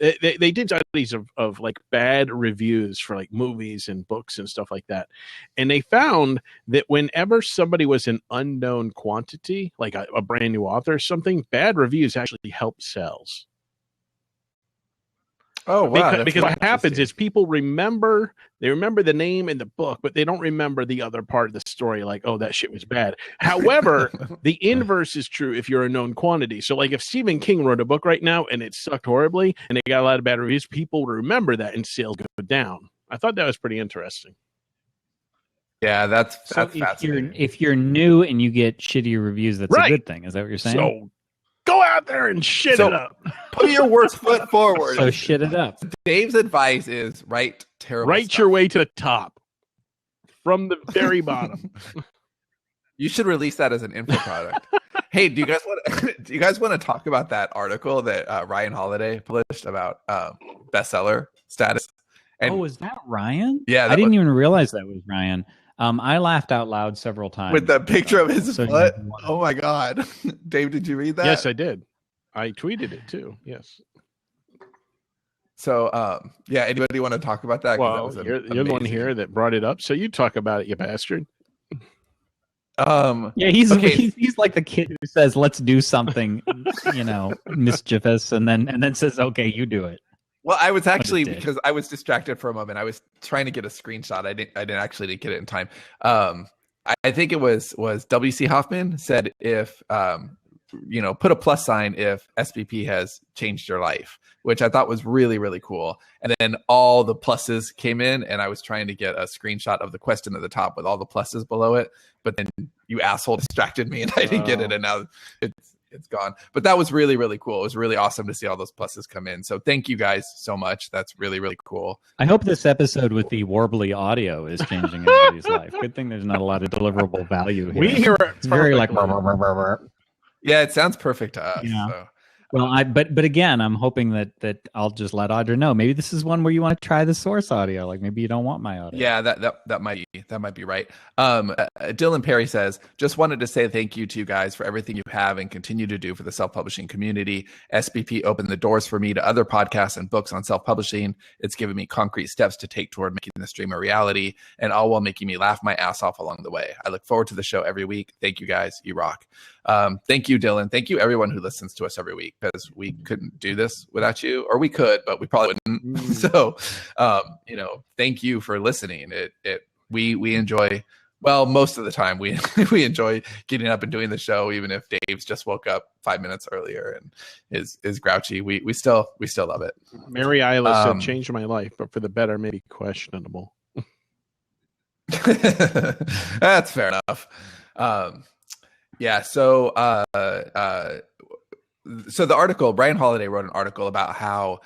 they did studies of like bad reviews for like movies and books and stuff like that. And they found that whenever somebody was an unknown quantity, like a brand new author or something, bad reviews actually help sales. Oh, wow. Because what happens is people remember the name in the book, but they don't remember the other part of the story, like, oh, that shit was bad. However, the inverse is true if you're a known quantity. So like if Stephen King wrote a book right now and it sucked horribly and it got a lot of bad reviews, people remember that and sales go down. I thought that was pretty interesting. Yeah, that's fascinating. If you're new and you get shitty reviews, that's a good thing. Is that what you're saying? So go out there and shit it up. Put your worst foot forward. So shit it up. Dave's advice is write terrible stuff. Your way to the top from the very bottom. You should release that as an info product. Hey, do you guys want to talk about that article that Ryan Holiday published about bestseller status? And, was that Ryan? Yeah, I didn't even realize that was Ryan. I laughed out loud several times with the picture of his foot. Oh my God. Dave, did you read that? Yes, I did. I tweeted it too. Yes. So, anybody want to talk about that? Well, you're the one here that brought it up. So you talk about it, you bastard. He's like the kid who says, let's do something, mischievous. And then says, okay, you do it. Well, I was actually, because I was distracted for a moment, I was trying to get a screenshot. I didn't actually get it in time. I think it was W.C. Hoffman said if, put a plus sign if SPP has changed your life, which I thought was really, really cool. And then all the pluses came in, and I was trying to get a screenshot of the question at the top with all the pluses below it. But then you asshole distracted me, and I didn't get it, and now it's gone. But that was really, really cool. It was really awesome to see all those pluses come in. So thank you guys so much. That's really, really cool. I hope this episode with the warbly audio is changing everybody's life. Good thing there's not a lot of deliverable value here. We hear it. It's very like... Yeah, it sounds perfect to us. Yeah. So. Well, but again, I'm hoping that I'll just let Audra know. Maybe this is one where you want to try the source audio. Like maybe you don't want my audio. Yeah, that might be right. Dylan Perry says, just wanted to say thank you to you guys for everything you have and continue to do for the self-publishing community. SPP opened the doors for me to other podcasts and books on self-publishing. It's given me concrete steps to take toward making this dream a reality, and all while making me laugh my ass off along the way. I look forward to the show every week. Thank you guys. You rock. Thank you, Dylan. Thank you, everyone who listens to us every week, because we couldn't do this without you, or we could, but we probably wouldn't. So, thank you for listening. We enjoy, well, most of the time we enjoy getting up and doing the show, even if Dave's just woke up 5 minutes earlier and is grouchy. We still love it. Mary Eilish said, changed my life, but for the better, maybe questionable. That's fair enough. Yeah. So the article, Brian Holiday wrote an article about how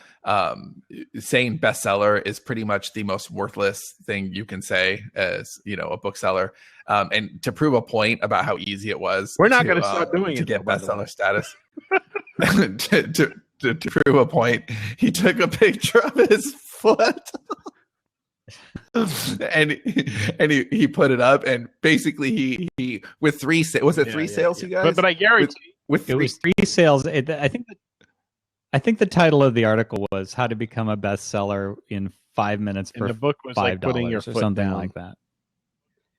saying bestseller is pretty much the most worthless thing you can say as, a bookseller. And to prove a point about how easy it was, we're not going to start doing to it get bestseller status. to prove a point, he took a picture of his foot. and he put it up, and basically he with three sales, you guys? But I guarantee with it was 3 sales. I think the title of the article was "How to Become a Bestseller in 5 Minutes for the book was $5 like putting your or foot something down. like that."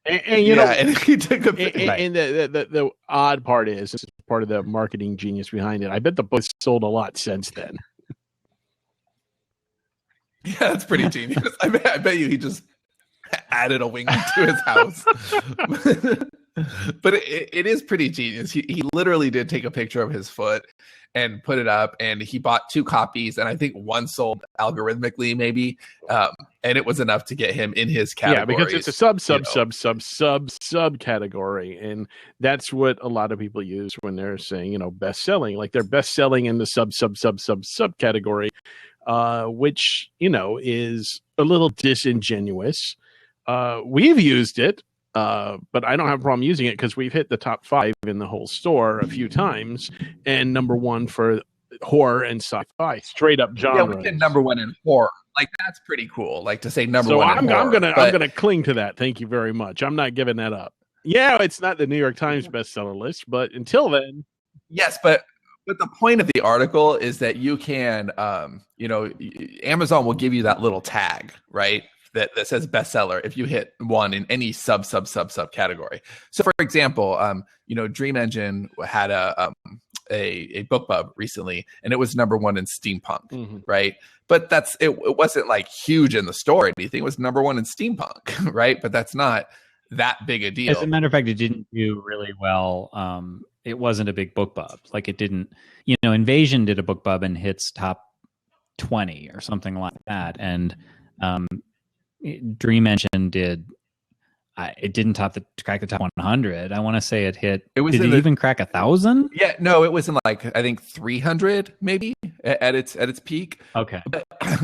And he took a picture. And the odd part is, this is part of the marketing genius behind it. I bet the book sold a lot since then. Yeah, that's pretty genius. I bet you he just added a wing to his house. But it is pretty genius. He literally did take a picture of his foot and put it up, and he bought 2 copies, and I think one sold algorithmically maybe, and it was enough to get him in his category. Yeah, because it's a sub category, and that's what a lot of people use when they're saying, best selling. Like they're best selling in the sub category, which is a little disingenuous. We've used it. But I don't have a problem using it because we've hit the top 5 in the whole store a few times, and number 1 for horror and sci-fi, straight up genre. Yeah, we did number 1 in horror. Like that's pretty cool. Like to say number 1 in horror. I'm gonna cling to that. Thank you very much. I'm not giving that up. Yeah, it's not the New York Times bestseller list, but until then, yes, but the point of the article is that you can, Amazon will give you that little tag, right? That says bestseller if you hit 1 in any sub category. So, for example, Dream Engine had a BookBub recently, and it was number 1 in steampunk, right? But it wasn't like huge in the store or anything. It was number 1 in steampunk, right? But that's not that big a deal. As a matter of fact, it didn't do really well. It wasn't a big BookBub. Like it didn't. Invasion did a BookBub and hits top 20 or something like that, and Dream Engine did. It didn't crack the top 100. I want to say it hit. Did it even crack 1,000? Yeah, no, it was in I think 300 maybe at its peak. Okay,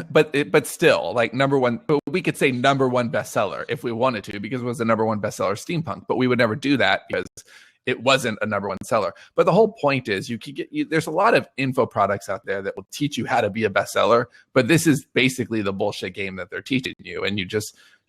but still number 1. We could say number 1 bestseller if we wanted to, because it was the number 1 bestseller steampunk. But we would never do that because it wasn't a number 1 seller. But the whole point is there's a lot of info products out there that will teach you how to be a bestseller, but this is basically the bullshit game that they're teaching you, and you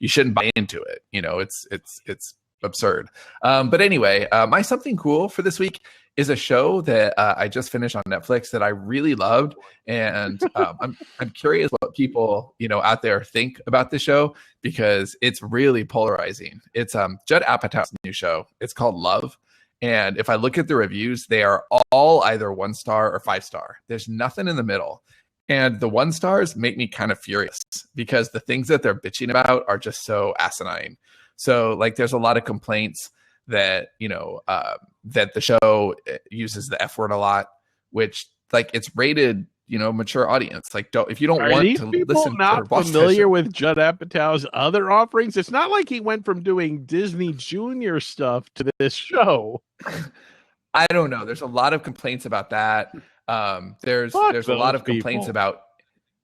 shouldn't buy into it. It's absurd. But anyway, my something cool for this week is a show that I just finished on Netflix that I really loved, and I'm curious what people out there think about the show, because it's really polarizing. It's Judd Apatow's new show. It's called Love. And if I look at the reviews, they are all either 1 star or 5 star. There's nothing in the middle. And the 1 stars make me kind of furious, because the things that they're bitching about are just so asinine. So there's a lot of complaints that, that the show uses the F word a lot, which it's rated, mature audience. If you don't want to listen not to familiar with Judd Apatow's other offerings, it's not like he went from doing Disney Junior stuff to this show. I don't know. There's a lot of complaints about that. There's a lot of complaints about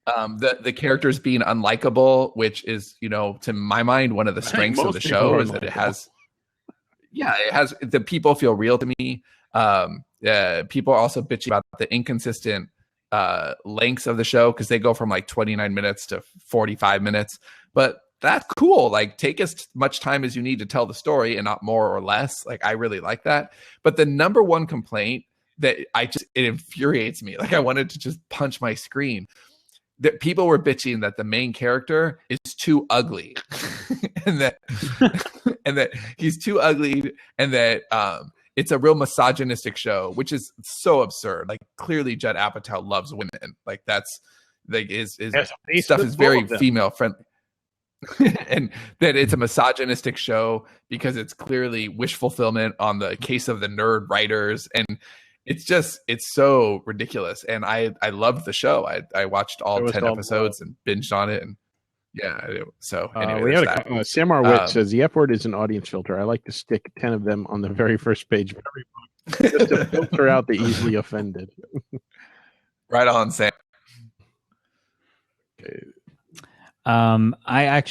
the characters being unlikable, which is, to my mind, one of the strengths of the show is that it has the people feel real to me. People are also bitching about the inconsistent lengths of the show, because they go from like 29 minutes to 45 minutes, but that's cool. Like, take as much time as you need to tell the story and not more or less. Like, I really like that. But the number one complaint that it infuriates me, like I wanted to just punch my screen, that people were bitching that the main character is too ugly and that and that he's too ugly, and that it's a real misogynistic show, which is so absurd. Like, clearly Judd Apatow loves women. Like, that's like his stuff is very female friendly. And that it's a misogynistic show because it's clearly wish fulfillment on the case of the nerd writers, and it's so ridiculous. And I loved the show. I watched all 10 episodes and binged on it, and so anyway, we had Sam Arwitz says the F word is an audience filter. I like to stick 10 of them on the very first page of every book just to filter out the easily offended. Right on, Sam. Okay. I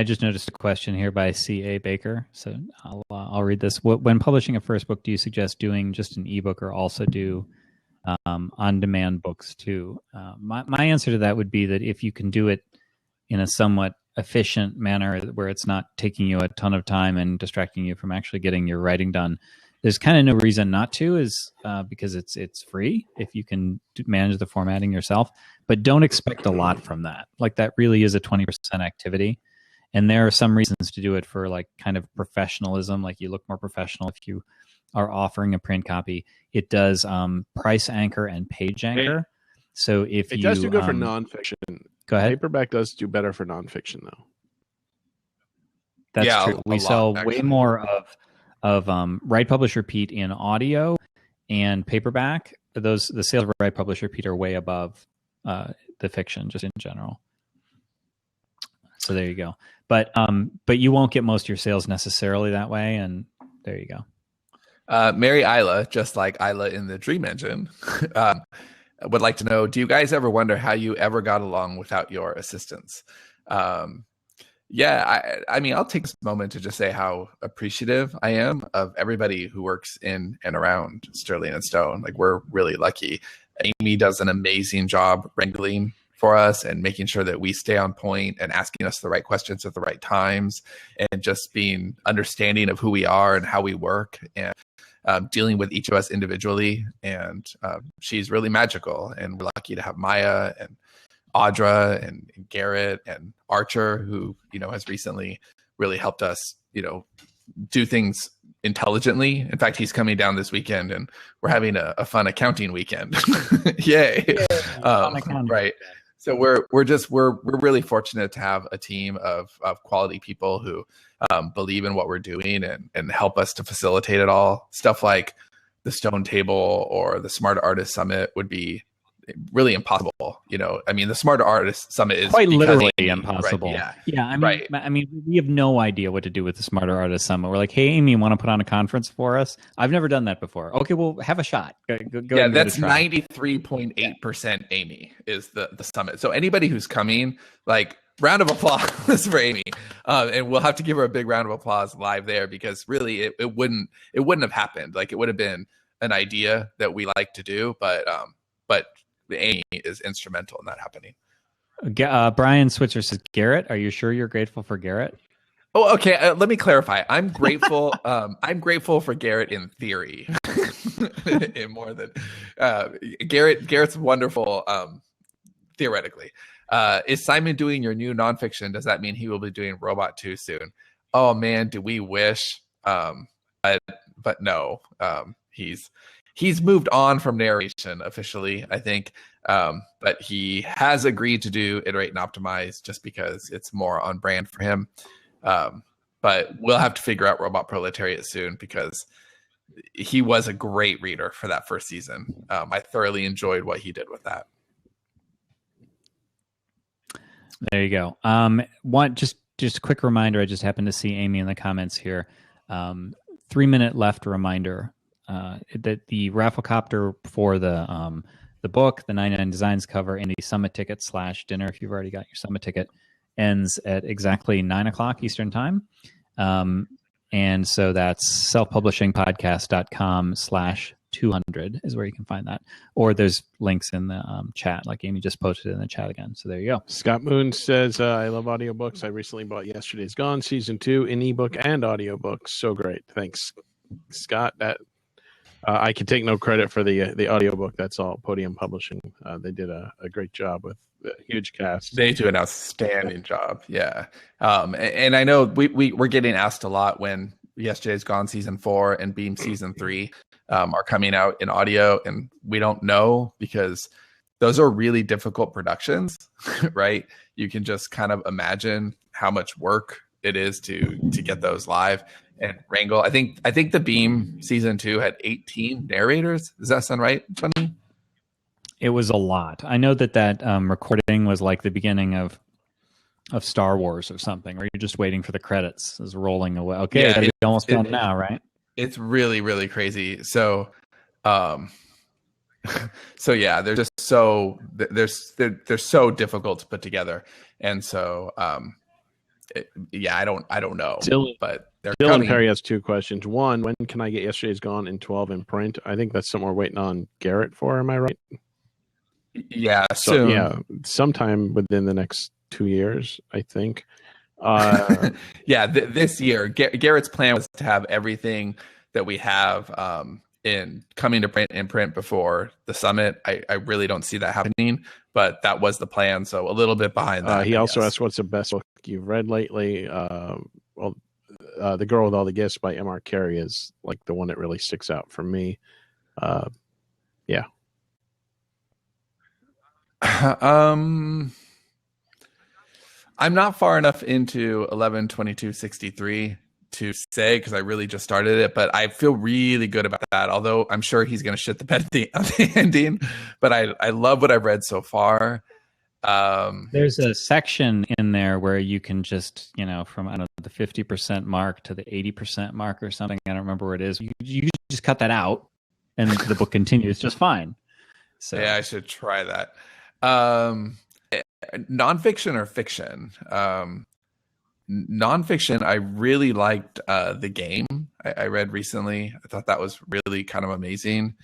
just noticed a question here by C.A. Baker, so I'll read this. When publishing a first book, do you suggest doing just an ebook or also do on-demand books too? My answer to that would be that if you can do it in a somewhat efficient manner where it's not taking you a ton of time and distracting you from actually getting your writing done, there's kind of no reason not to, because it's free if you can manage the formatting yourself. But don't expect a lot from that. Like, that really is a 20% activity. And there are some reasons to do it for like kind of professionalism. Like, you look more professional if you are offering a print copy. It does price anchor and page anchor. So if it does do good for nonfiction. Go ahead. Paperback does do better for nonfiction though. That's true. We sell way more of Write Publish Repeat in audio and paperback. The sales of Write Publish Repeat are way above the fiction just in general. So there you go. But you won't get most of your sales necessarily that way, and there you go. Mary Isla, just like Isla in the Dream Engine, would like to know, do you guys ever wonder how you ever got along without your assistants? Yeah, I mean, I'll take this moment to just say how appreciative I am of everybody who works in and around Sterling and Stone. Like, we're really lucky. Amy does an amazing job wrangling for us and making sure that we stay on point and asking us the right questions at the right times, and just being understanding of who we are and how we work, and dealing with each of us individually. And she's really magical, and we're lucky to have Maya and Audra and Garrett and Archer, who, has recently really helped us, do things intelligently. In fact, he's coming down this weekend, and we're having a fun accounting weekend. Yay. Right. So we're really fortunate to have a team of quality people who believe in what we're doing and help us to facilitate it all. Stuff like the Stone Table or the Smart Artist Summit would be really impossible. I mean, the Smart Artist Summit is quite literally impossible. Right? Yeah. Right. I mean, we have no idea what to do with the Smarter Artist Summit. We're like, hey, Amy, want to put on a conference for us? I've never done that before. Okay, well, have a shot. Go yeah, that's 93.8% Amy is the summit. So anybody who's coming, like, round of applause for Amy, and we'll have to give her a big round of applause live there, because really it wouldn't have happened. Like, it would have been an idea that we like to do, but Amy is instrumental in that happening. Brian Switzer says, Garrett, are you sure you're grateful for Garrett? Oh, okay. Let me clarify. I'm grateful. I'm grateful for Garrett in theory, in more than Garrett's wonderful. Theoretically, is Simon doing your new nonfiction? Does that mean he will be doing Robot 2 soon? Oh man, do we wish? But no. He's moved on from narration officially, I think, but he has agreed to do Iterate and Optimize just because it's more on brand for him. But we'll have to figure out Robot Proletariat soon, because he was a great reader for that first season. I thoroughly enjoyed what he did with that. There you go. Just a quick reminder. I just happened to see Amy in the comments here. 3-minute left reminder. That the Rafflecopter for the book, the 99 Designs cover, and the Summit ticket /dinner, if you've already got your Summit ticket, ends at exactly 9:00 Eastern time. And so that's selfpublishingpodcast.com 200 is where you can find that. Or there's links in the chat, like Amy just posted in the chat again. So there you go. Scott Moon says, I love audiobooks. I recently bought Yesterday's Gone season 2 in ebook and audiobook. So great. Thanks, Scott. That I can take no credit for the audiobook. That's all Podium Publishing. They did a great job with a huge cast. They do an outstanding job. Yeah. And I know we're getting asked a lot when Yesterday's Gone season 4 and Beam season 3 are coming out in audio, and we don't know because those are really difficult productions, right? You can just kind of imagine how much work it is to get those live and wrangle. I think the Beam season 2 had 18 narrators. Does that sound right, Johnny? It was a lot. I know that recording was like the beginning of Star Wars or something, where you're just waiting for the credits is rolling away. Okay, yeah, it's almost done now, right? It's really, really crazy. So, so yeah, they're just so they're so difficult to put together, and so I don't know, but they're Dylan coming. Perry has 2 questions. One, when can I get Yesterday's Gone in 12 in print? I think that's something we're waiting on Garrett for. Am I right? Yeah, So, soon. yeah, sometime within the next 2 years, I think. Yeah, this year, Garrett's plan was to have everything that we have in coming to print before the summit. I really don't see that happening, but that was the plan. So a little bit behind that. He also asked, what's the best book you've read lately? The Girl with All the Gifts by M.R. Carey is like the one that really sticks out for me. Yeah. I'm not far enough into 11/22/63 to say, because I really just started it, but I feel really good about that. Although I'm sure he's going to shit the bed on the ending, but I love what I've read so far. There's a section in there where you can just, from the 50% mark to the 80% mark or something. I don't remember where it is. You just cut that out, and the book continues just fine. So yeah, I should try that. Nonfiction or fiction? Nonfiction, I really liked The Game. I read recently. I thought that was really kind of amazing.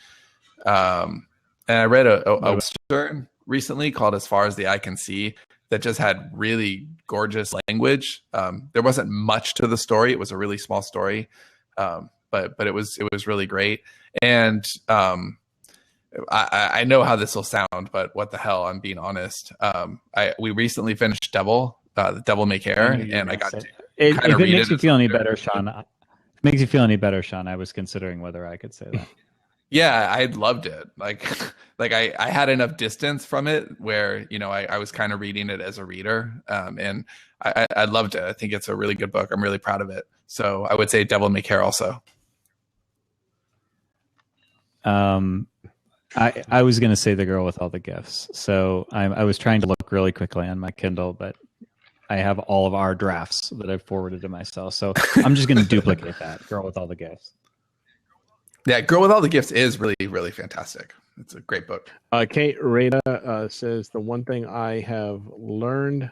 And I read a Western recently called As Far as the Eye Can See that just had really gorgeous language. There wasn't much to the story. It was a really small story, but it was really great. And I know how this will sound, but what the hell? I'm being honest. We recently finished The Devil May Care, and I got to if it makes you feel any better, Sean. Makes you feel any better, Sean? I was considering whether I could say that. Yeah, I loved it. Like I had enough distance from it where I was kind of reading it as a reader, and I loved it. I think it's a really good book. I'm really proud of it. So I would say Devil May Care also. I was going to say The Girl with All the Gifts. So I was trying to look really quickly on my Kindle, but I have all of our drafts that I've forwarded to myself. So I'm just going to duplicate that, Girl with All the Gifts. Yeah, Girl with All the Gifts is really, really fantastic. It's a great book. Kate Rada says, the one thing I have learned,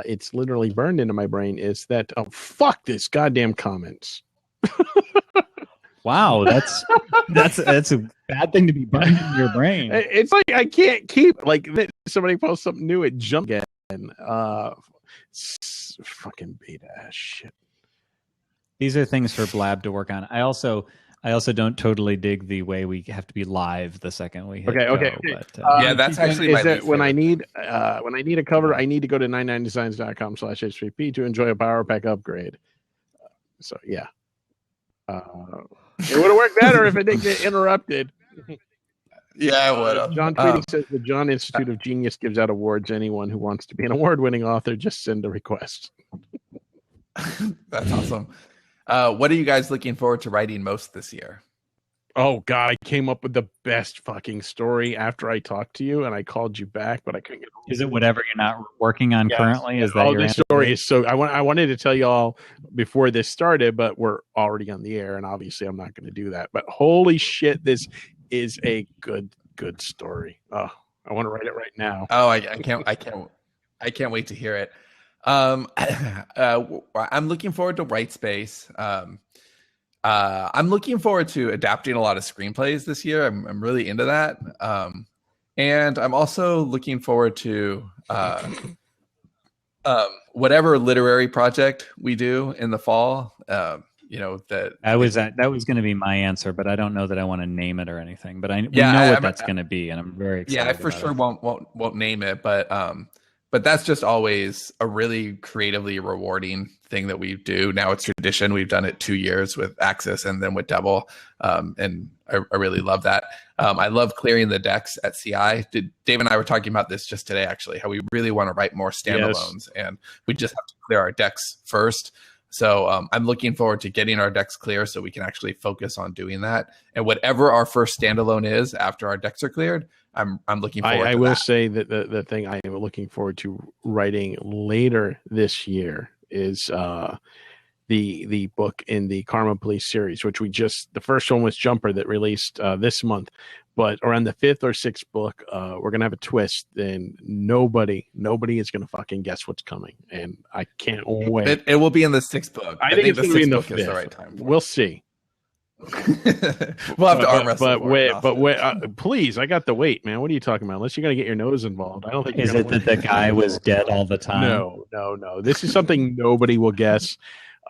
it's literally burned into my brain, is that, fuck this goddamn comments. Wow, that's a bad thing to be burned in your brain. It's like I can't keep, like, somebody posts something new, it jump again. Fucking beta ass shit. These are things for Blab to work on. I also don't totally dig the way we have to be live the second we hit Okay. But, yeah, that's actually my least when I need a cover, I need to go to 99designs.com/HPP to enjoy a power pack upgrade. So yeah. It would have worked better if it didn't get interrupted. Yeah, it would have. John Tweedy says the John Institute of Genius gives out awards. Anyone who wants to be an award-winning author, just send a request. That's awesome. What are you guys looking forward to writing most this year? Oh God, I came up with the best fucking story after I talked to you, and I called you back, but I couldn't get. Is it whatever you're not working on currently? Is that all your this story is so? I wanted to tell you all before this started, but we're already on the air, and obviously I'm not going to do that. But holy shit, this is a good story. Oh, I want to write it right now. Oh, I can't wait to hear it. I'm looking forward to White Space. I'm looking forward to adapting a lot of screenplays this year. I'm really into that. And I'm also looking forward to whatever literary project we do in the fall. That was going to be my answer, but I don't know that I want to name it or anything. But we know what that's going to be, and I'm very excited. Yeah, I for sure won't name it, but that's just always a really creatively rewarding thing that we do. Now it's tradition. We've done it 2 years with Axis and then with Devil, and I really love that. I love clearing the decks at CI. Dave and I were talking about this just today, actually, how we really want to write more standalones, and we just have to clear our decks first. So I'm looking forward to getting our decks clear so we can actually focus on doing that. And whatever our first standalone is after our decks are cleared, I'm looking forward to that. I will say that the thing I am looking forward to writing later this year is the book in the Karma Police series, which the first one was Jumper that released this month. But around the 5th or 6th book, we're going to have a twist, and nobody is going to fucking guess what's coming. And I can't wait. It will be in the 6th book. I think it's going to be in the 5th. Is the right time. We'll see. We'll have to arm wrestle. But wait, please, I got the weight, man. What are you talking about? Unless you're going to get your nose involved. I don't think. Is it that the guy was dead all the time? No. This is something nobody will guess.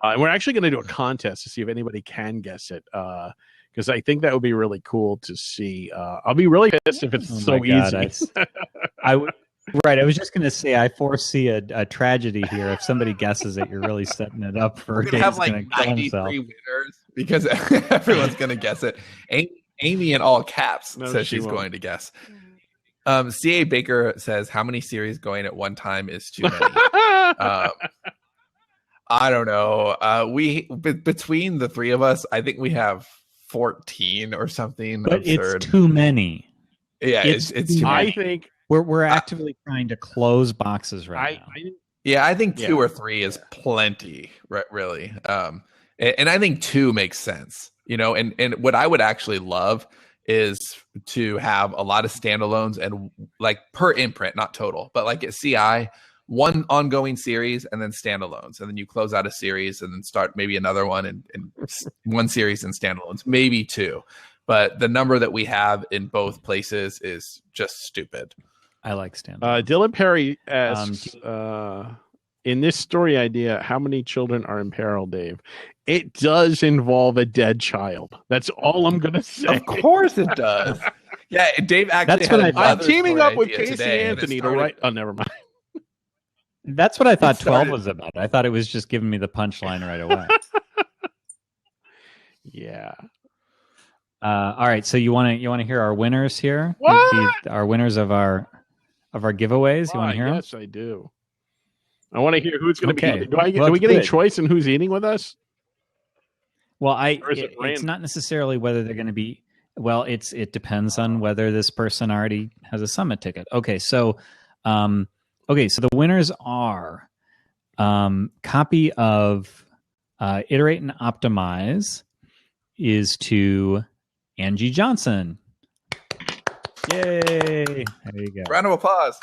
And we're actually going to do a contest to see if anybody can guess it. Because I think that would be really cool to see. I'll be really pissed if it's easy. I would. Right, I was just going to say I foresee a tragedy here. If somebody guesses it, you're really setting it up for We're gonna have like 93 winners because everyone's going to guess it. Amy in all caps says she's going to guess. C.A. Baker says, how many series going at one time is too many? I don't know. Between the three of us, I think we have 14 or something. But absurd. It's too many. Yeah, it's too many. I think we're actively trying to close boxes now. I think 2 or 3 is plenty, really. And I think 2 makes sense, and what I would actually love is to have a lot of standalones and like per imprint, not total, but like at CI, one ongoing series and then standalones. And then you close out a series and then start maybe another one and one series and standalones, maybe 2. But the number that we have in both places is just stupid. I like standalones. Dylan Perry asks, in this story idea, how many children are in peril, Dave? It does involve a dead child. That's all I'm going to say. Of course it does. Yeah, Dave actually I'm teaming up with Casey Anthony to write. Oh, never mind. That's what I thought 12 was about. I thought it was just giving me the punchline right away. Yeah. All right. So you want to hear our winners here? Our winners of our giveaways. You want to hear them? Yes, I do. I want to hear who's going to be eating. Do we get a choice in who's eating with us? Well, it's not necessarily whether they're going to be. Well, it depends on whether this person already has a summit ticket. Okay, so the winners are copy of Iterate and Optimize is to Angie Johnson. Yay! There you go. Round of applause.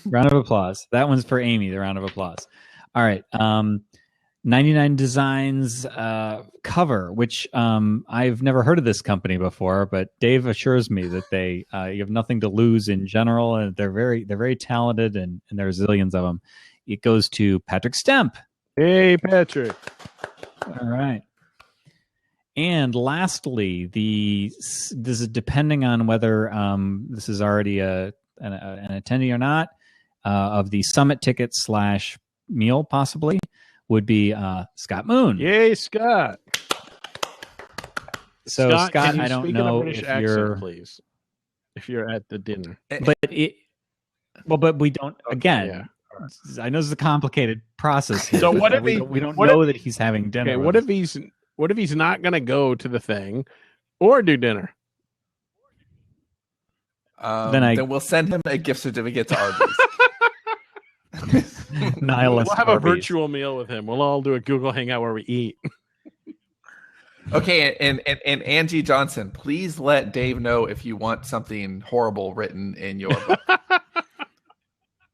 Round of applause. That one's for Amy. The round of applause. All right. 99 Designs cover, which I've never heard of this company before, but Dave assures me that they you have nothing to lose in general, and they're very talented, and there's zillions of them. It goes to Patrick Stemp. Hey, Patrick. All right. And lastly, this is depending on whether this is already an attendee or not, of the summit ticket / meal possibly, would be Scott Moon. Yay, Scott. So Scott, I don't know if you're, please, if you're at the dinner. But we don't, again, I know this is a complicated process here. So what if we don't know that he's having dinner? Okay, what if he's not going to go to the thing or do dinner? Then we'll send him a gift certificate to Arby's. We'll have a virtual meal with him. We'll all do a Google Hangout where we eat. Okay, and Angie Johnson, please let Dave know if you want something horrible written in your book,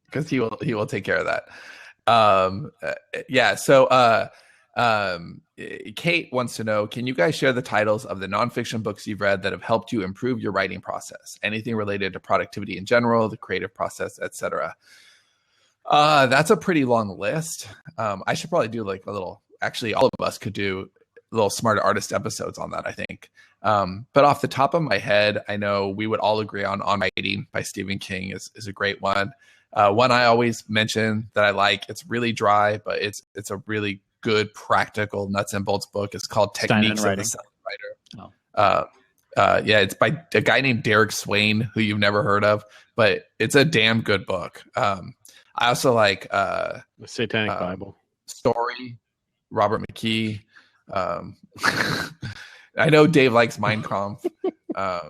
because he will take care of that. So Kate wants to know, can you guys share the titles of the nonfiction books you've read that have helped you improve your writing process? Anything related to productivity in general, the creative process, etc. That's a pretty long list. I should probably do like a little, actually all of us could do little Smart Artist episodes on that, I think. But off the top of my head, I know we would all agree on Writing by Stephen King is a great one. One I always mention that I like, it's really dry, but it's a really good practical nuts and bolts book. It's called Techniques of the Silent Writer. Yeah, it's by a guy named Derek Swain, who you've never heard of, but it's a damn good book. I also like the Satanic Bible Story, Robert McKee. I know Dave likes Mein Kampf. I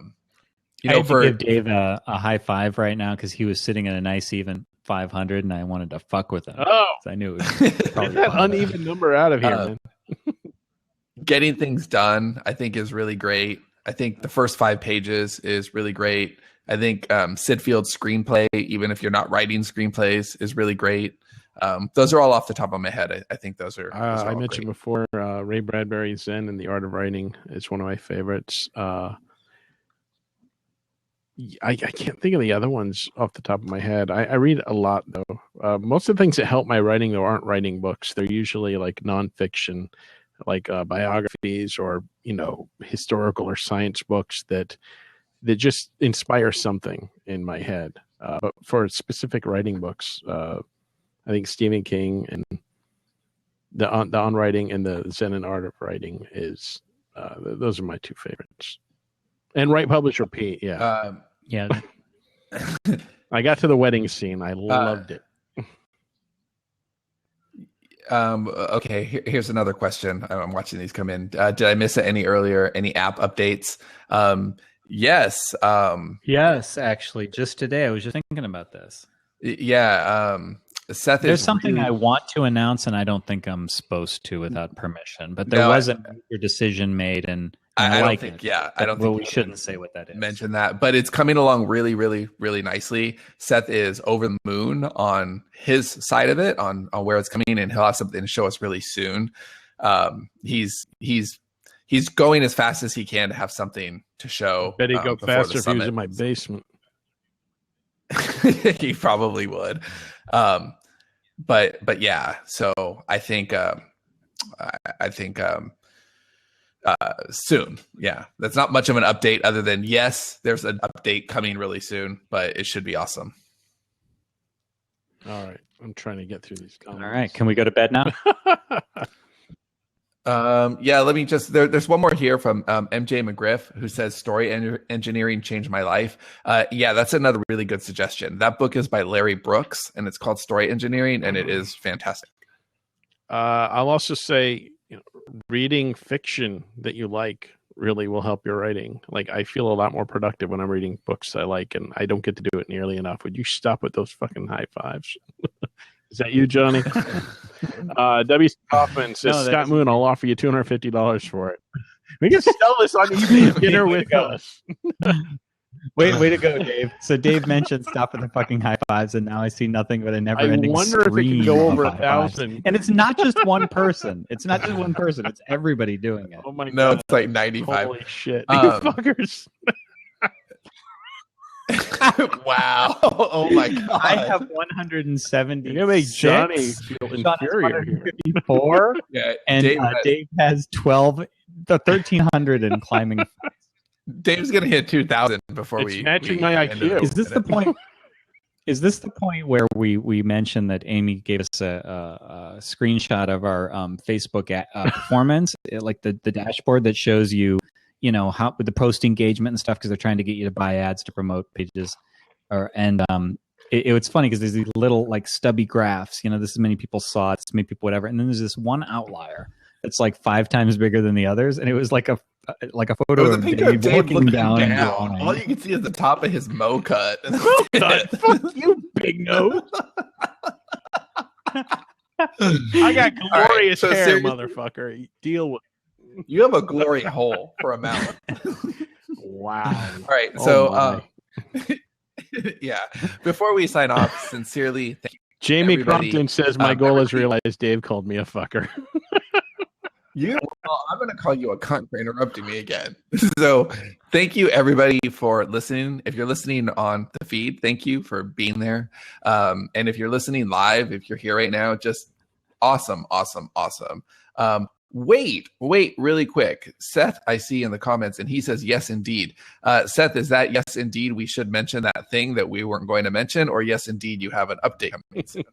have to give Dave a high five right now because he was sitting at a nice even 500, and I wanted to fuck with him. Oh, I knew it was probably that uneven number out of here, man. Getting Things Done, I think, is really great. I think the first 5 pages is really great. I think Sid Field's screenplay, even if you're not writing screenplays, is really great. Those are all off the top of my head. I think those are I mentioned great. Before, Ray Bradbury's Zen and the Art of Writing is one of my favorites. I can't think of the other ones off the top of my head. I read a lot, though. Most of the things that help my writing, though, aren't writing books. They're usually like nonfiction, like biographies or, historical or science books that just inspire something in my head. But for specific writing books, I think Stephen King and the On Writing and the Zen and Art of Writing is those are my 2 favorites. And Write, Publish, Repeat. Yeah. Yeah. I got to the wedding scene. I loved it. Okay. Here's another question. I'm watching these come in. Did I miss any earlier? Any app updates? Yes. Yes, actually, just today I was just thinking about this. Yeah. Seth, there's something really... I want to announce, and I don't think I'm supposed to without permission. But there was a major decision made, and I don't think. Yeah, I don't. Well, we shouldn't say what that is. Mention that, but it's coming along really, really, really nicely. Seth is over the moon on his side of it, on where it's coming, and he'll have something to show us really soon. He's going as fast as he can to have something to show. Bet he'd go faster if he was in my basement. He probably would. But yeah, so I think soon. Yeah, that's not much of an update other than yes, there's an update coming really soon, but it should be awesome. All right, I'm trying to get through these comments. All right, can we go to bed now? Yeah, let me just there's one more here from MJ McGriff who says story engineering changed my life. Yeah, that's another really good suggestion. That book is by Larry Brooks and it's called Story Engineering, and it is fantastic. I'll also say, reading fiction that you like really will help your writing. Like, I feel a lot more productive when I'm reading books I like, and I don't get to do it nearly enough. Would you stop with those fucking high fives? Is that you, Johnny? W. Hoffman says, Scott Moon, I'll offer you $250 for it. We can sell this on eBay. Dinner with us. Way to go, Dave. So Dave mentioned stop with the fucking high fives, and now I see nothing but a never-ending I wonder if it can go over 1,000. And it's not just one person. It's everybody doing it. Oh my God. No, it's like 95. Holy shit. You fuckers. Wow. Oh my God. I have 170. You're gonna make Johnny feel inferior here. Yeah, and Dave has 1,300 and climbing. Dave's gonna hit 2,000 before it's matching my IQ. Is this the point? Is this the point where we mentioned that Amy gave us a screenshot of our Facebook performance, like the dashboard that shows you, how with the post engagement and stuff, because they're trying to get you to buy ads to promote pages, it's funny because there's these little like stubby graphs. This is many people saw it, this many people whatever, and then there's this one outlier that's like 5 times bigger than the others, and it was like a photo of Dave looking down. All you can see is the top of his mo cut. Fuck you, big nose. I got glorious hair, motherfucker. Deal with. You have a glory hole for a mouth. Wow. All right. So, yeah. Before we sign off, sincerely, thank you. Jamie Crompton says, my goal is realize Dave called me a fucker. Well, I'm going to call you a cunt for interrupting me again. So thank you, everybody, for listening. If you're listening on the feed, thank you for being there. And if you're listening live, if you're here right now, just awesome. Wait, really quick. Seth, I see in the comments, and he says, yes, indeed. Seth, is that yes, indeed, we should mention that thing that we weren't going to mention, or yes, indeed, you have an update coming soon?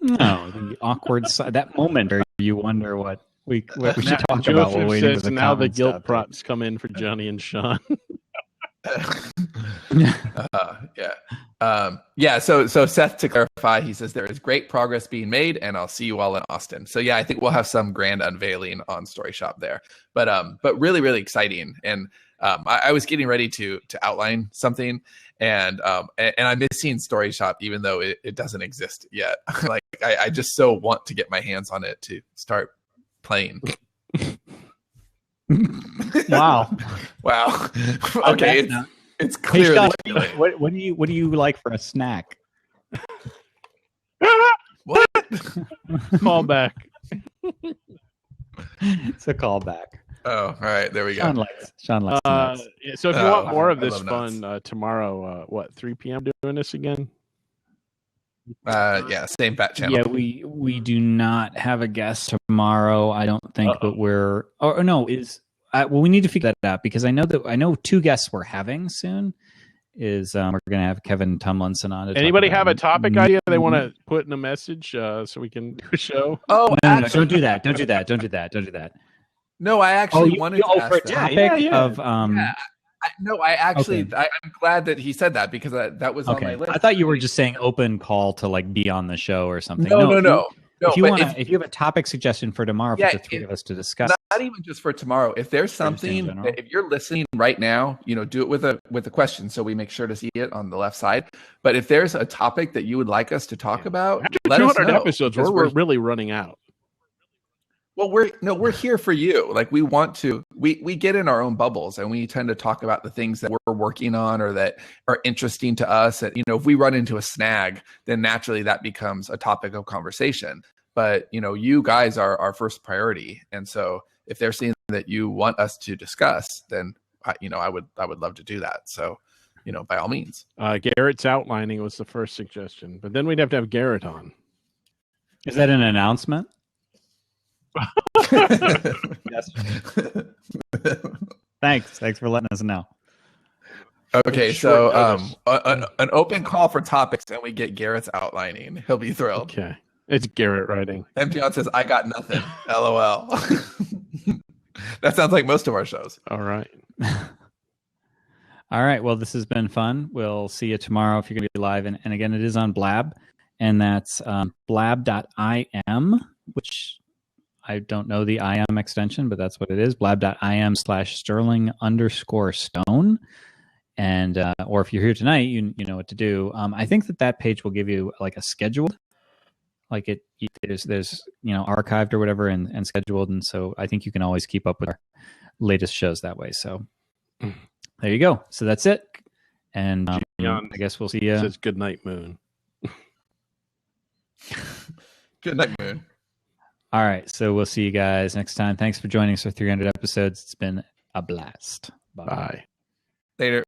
No, the awkward that moment where you wonder what we should talk Joseph about. While waiting says for the now the comments guilt to update. props come in for Johnny and Sean. So Seth, to clarify, he says there is great progress being made, and I'll see you all in Austin. So yeah, I think we'll have some grand unveiling on Story Shop there. But really exciting. And I was getting ready to outline something, and I'm missing Story Shop, even though it doesn't exist yet. Like I just so want to get my hands on it to start playing. Wow. Okay, it's clearly. Hey, Sean, what do you like for a snack? What? Call back. It's a callback. Oh, all right, there we go. Sean likes nuts. So if you want more of I this love fun, tomorrow, 3 p.m. doing this again? Same bat channel. Yeah, we do not have a guest tomorrow. I don't think that we're. Or no, we need to figure that out, because I know two guests we're having soon. We're going to have Kevin Tumlinson on. Anybody have a topic idea they want to put in a message so we can do a show? Oh, no, don't do that. Don't do that. No, I actually wanted to ask for a that. topic of. I'm glad that he said that, because that was on my list. I thought you were just saying open call to like be on the show or something. No. If you have a topic suggestion for tomorrow for the three of us to discuss, not even just for tomorrow. If there's something that, if you're listening right now, do it with a question, so we make sure to see it on the left side. But if there's a topic that you would like us to talk about, after let 200 us know, episodes, we're really running out. Well, we're here for you. Like, we want to, we get in our own bubbles, and we tend to talk about the things that we're working on or that are interesting to us. And, if we run into a snag, then naturally that becomes a topic of conversation. But, you guys are our first priority. And so if there's something that you want us to discuss, then, I would love to do that. So, by all means. Garrett's outlining was the first suggestion, but then we'd have to have Garrett on. Is that an announcement? Yes. Thanks for letting us know. Okay, so an open call for topics, and we get Garrett's outlining. He'll be thrilled. Okay, it's Garrett writing. MTon says, "I got nothing." LOL. That sounds like most of our shows. All right. All right. Well, this has been fun. We'll see you tomorrow if you're going to be live. And again, it is on Blab, and that's blab.im, which I don't know the IM extension, but that's what it is. blab.im/Sterling_Stone. And, or if you're here tonight, you know what to do. I think that page will give you like a scheduled, like there's archived or whatever and scheduled. And so I think you can always keep up with our latest shows that way. So there you go. So that's it. And I guess we'll see you. Says good night, Moon. Good night, Moon. All right. So we'll see you guys next time. Thanks for joining us for 300 episodes. It's been a blast. Bye. Bye. Later.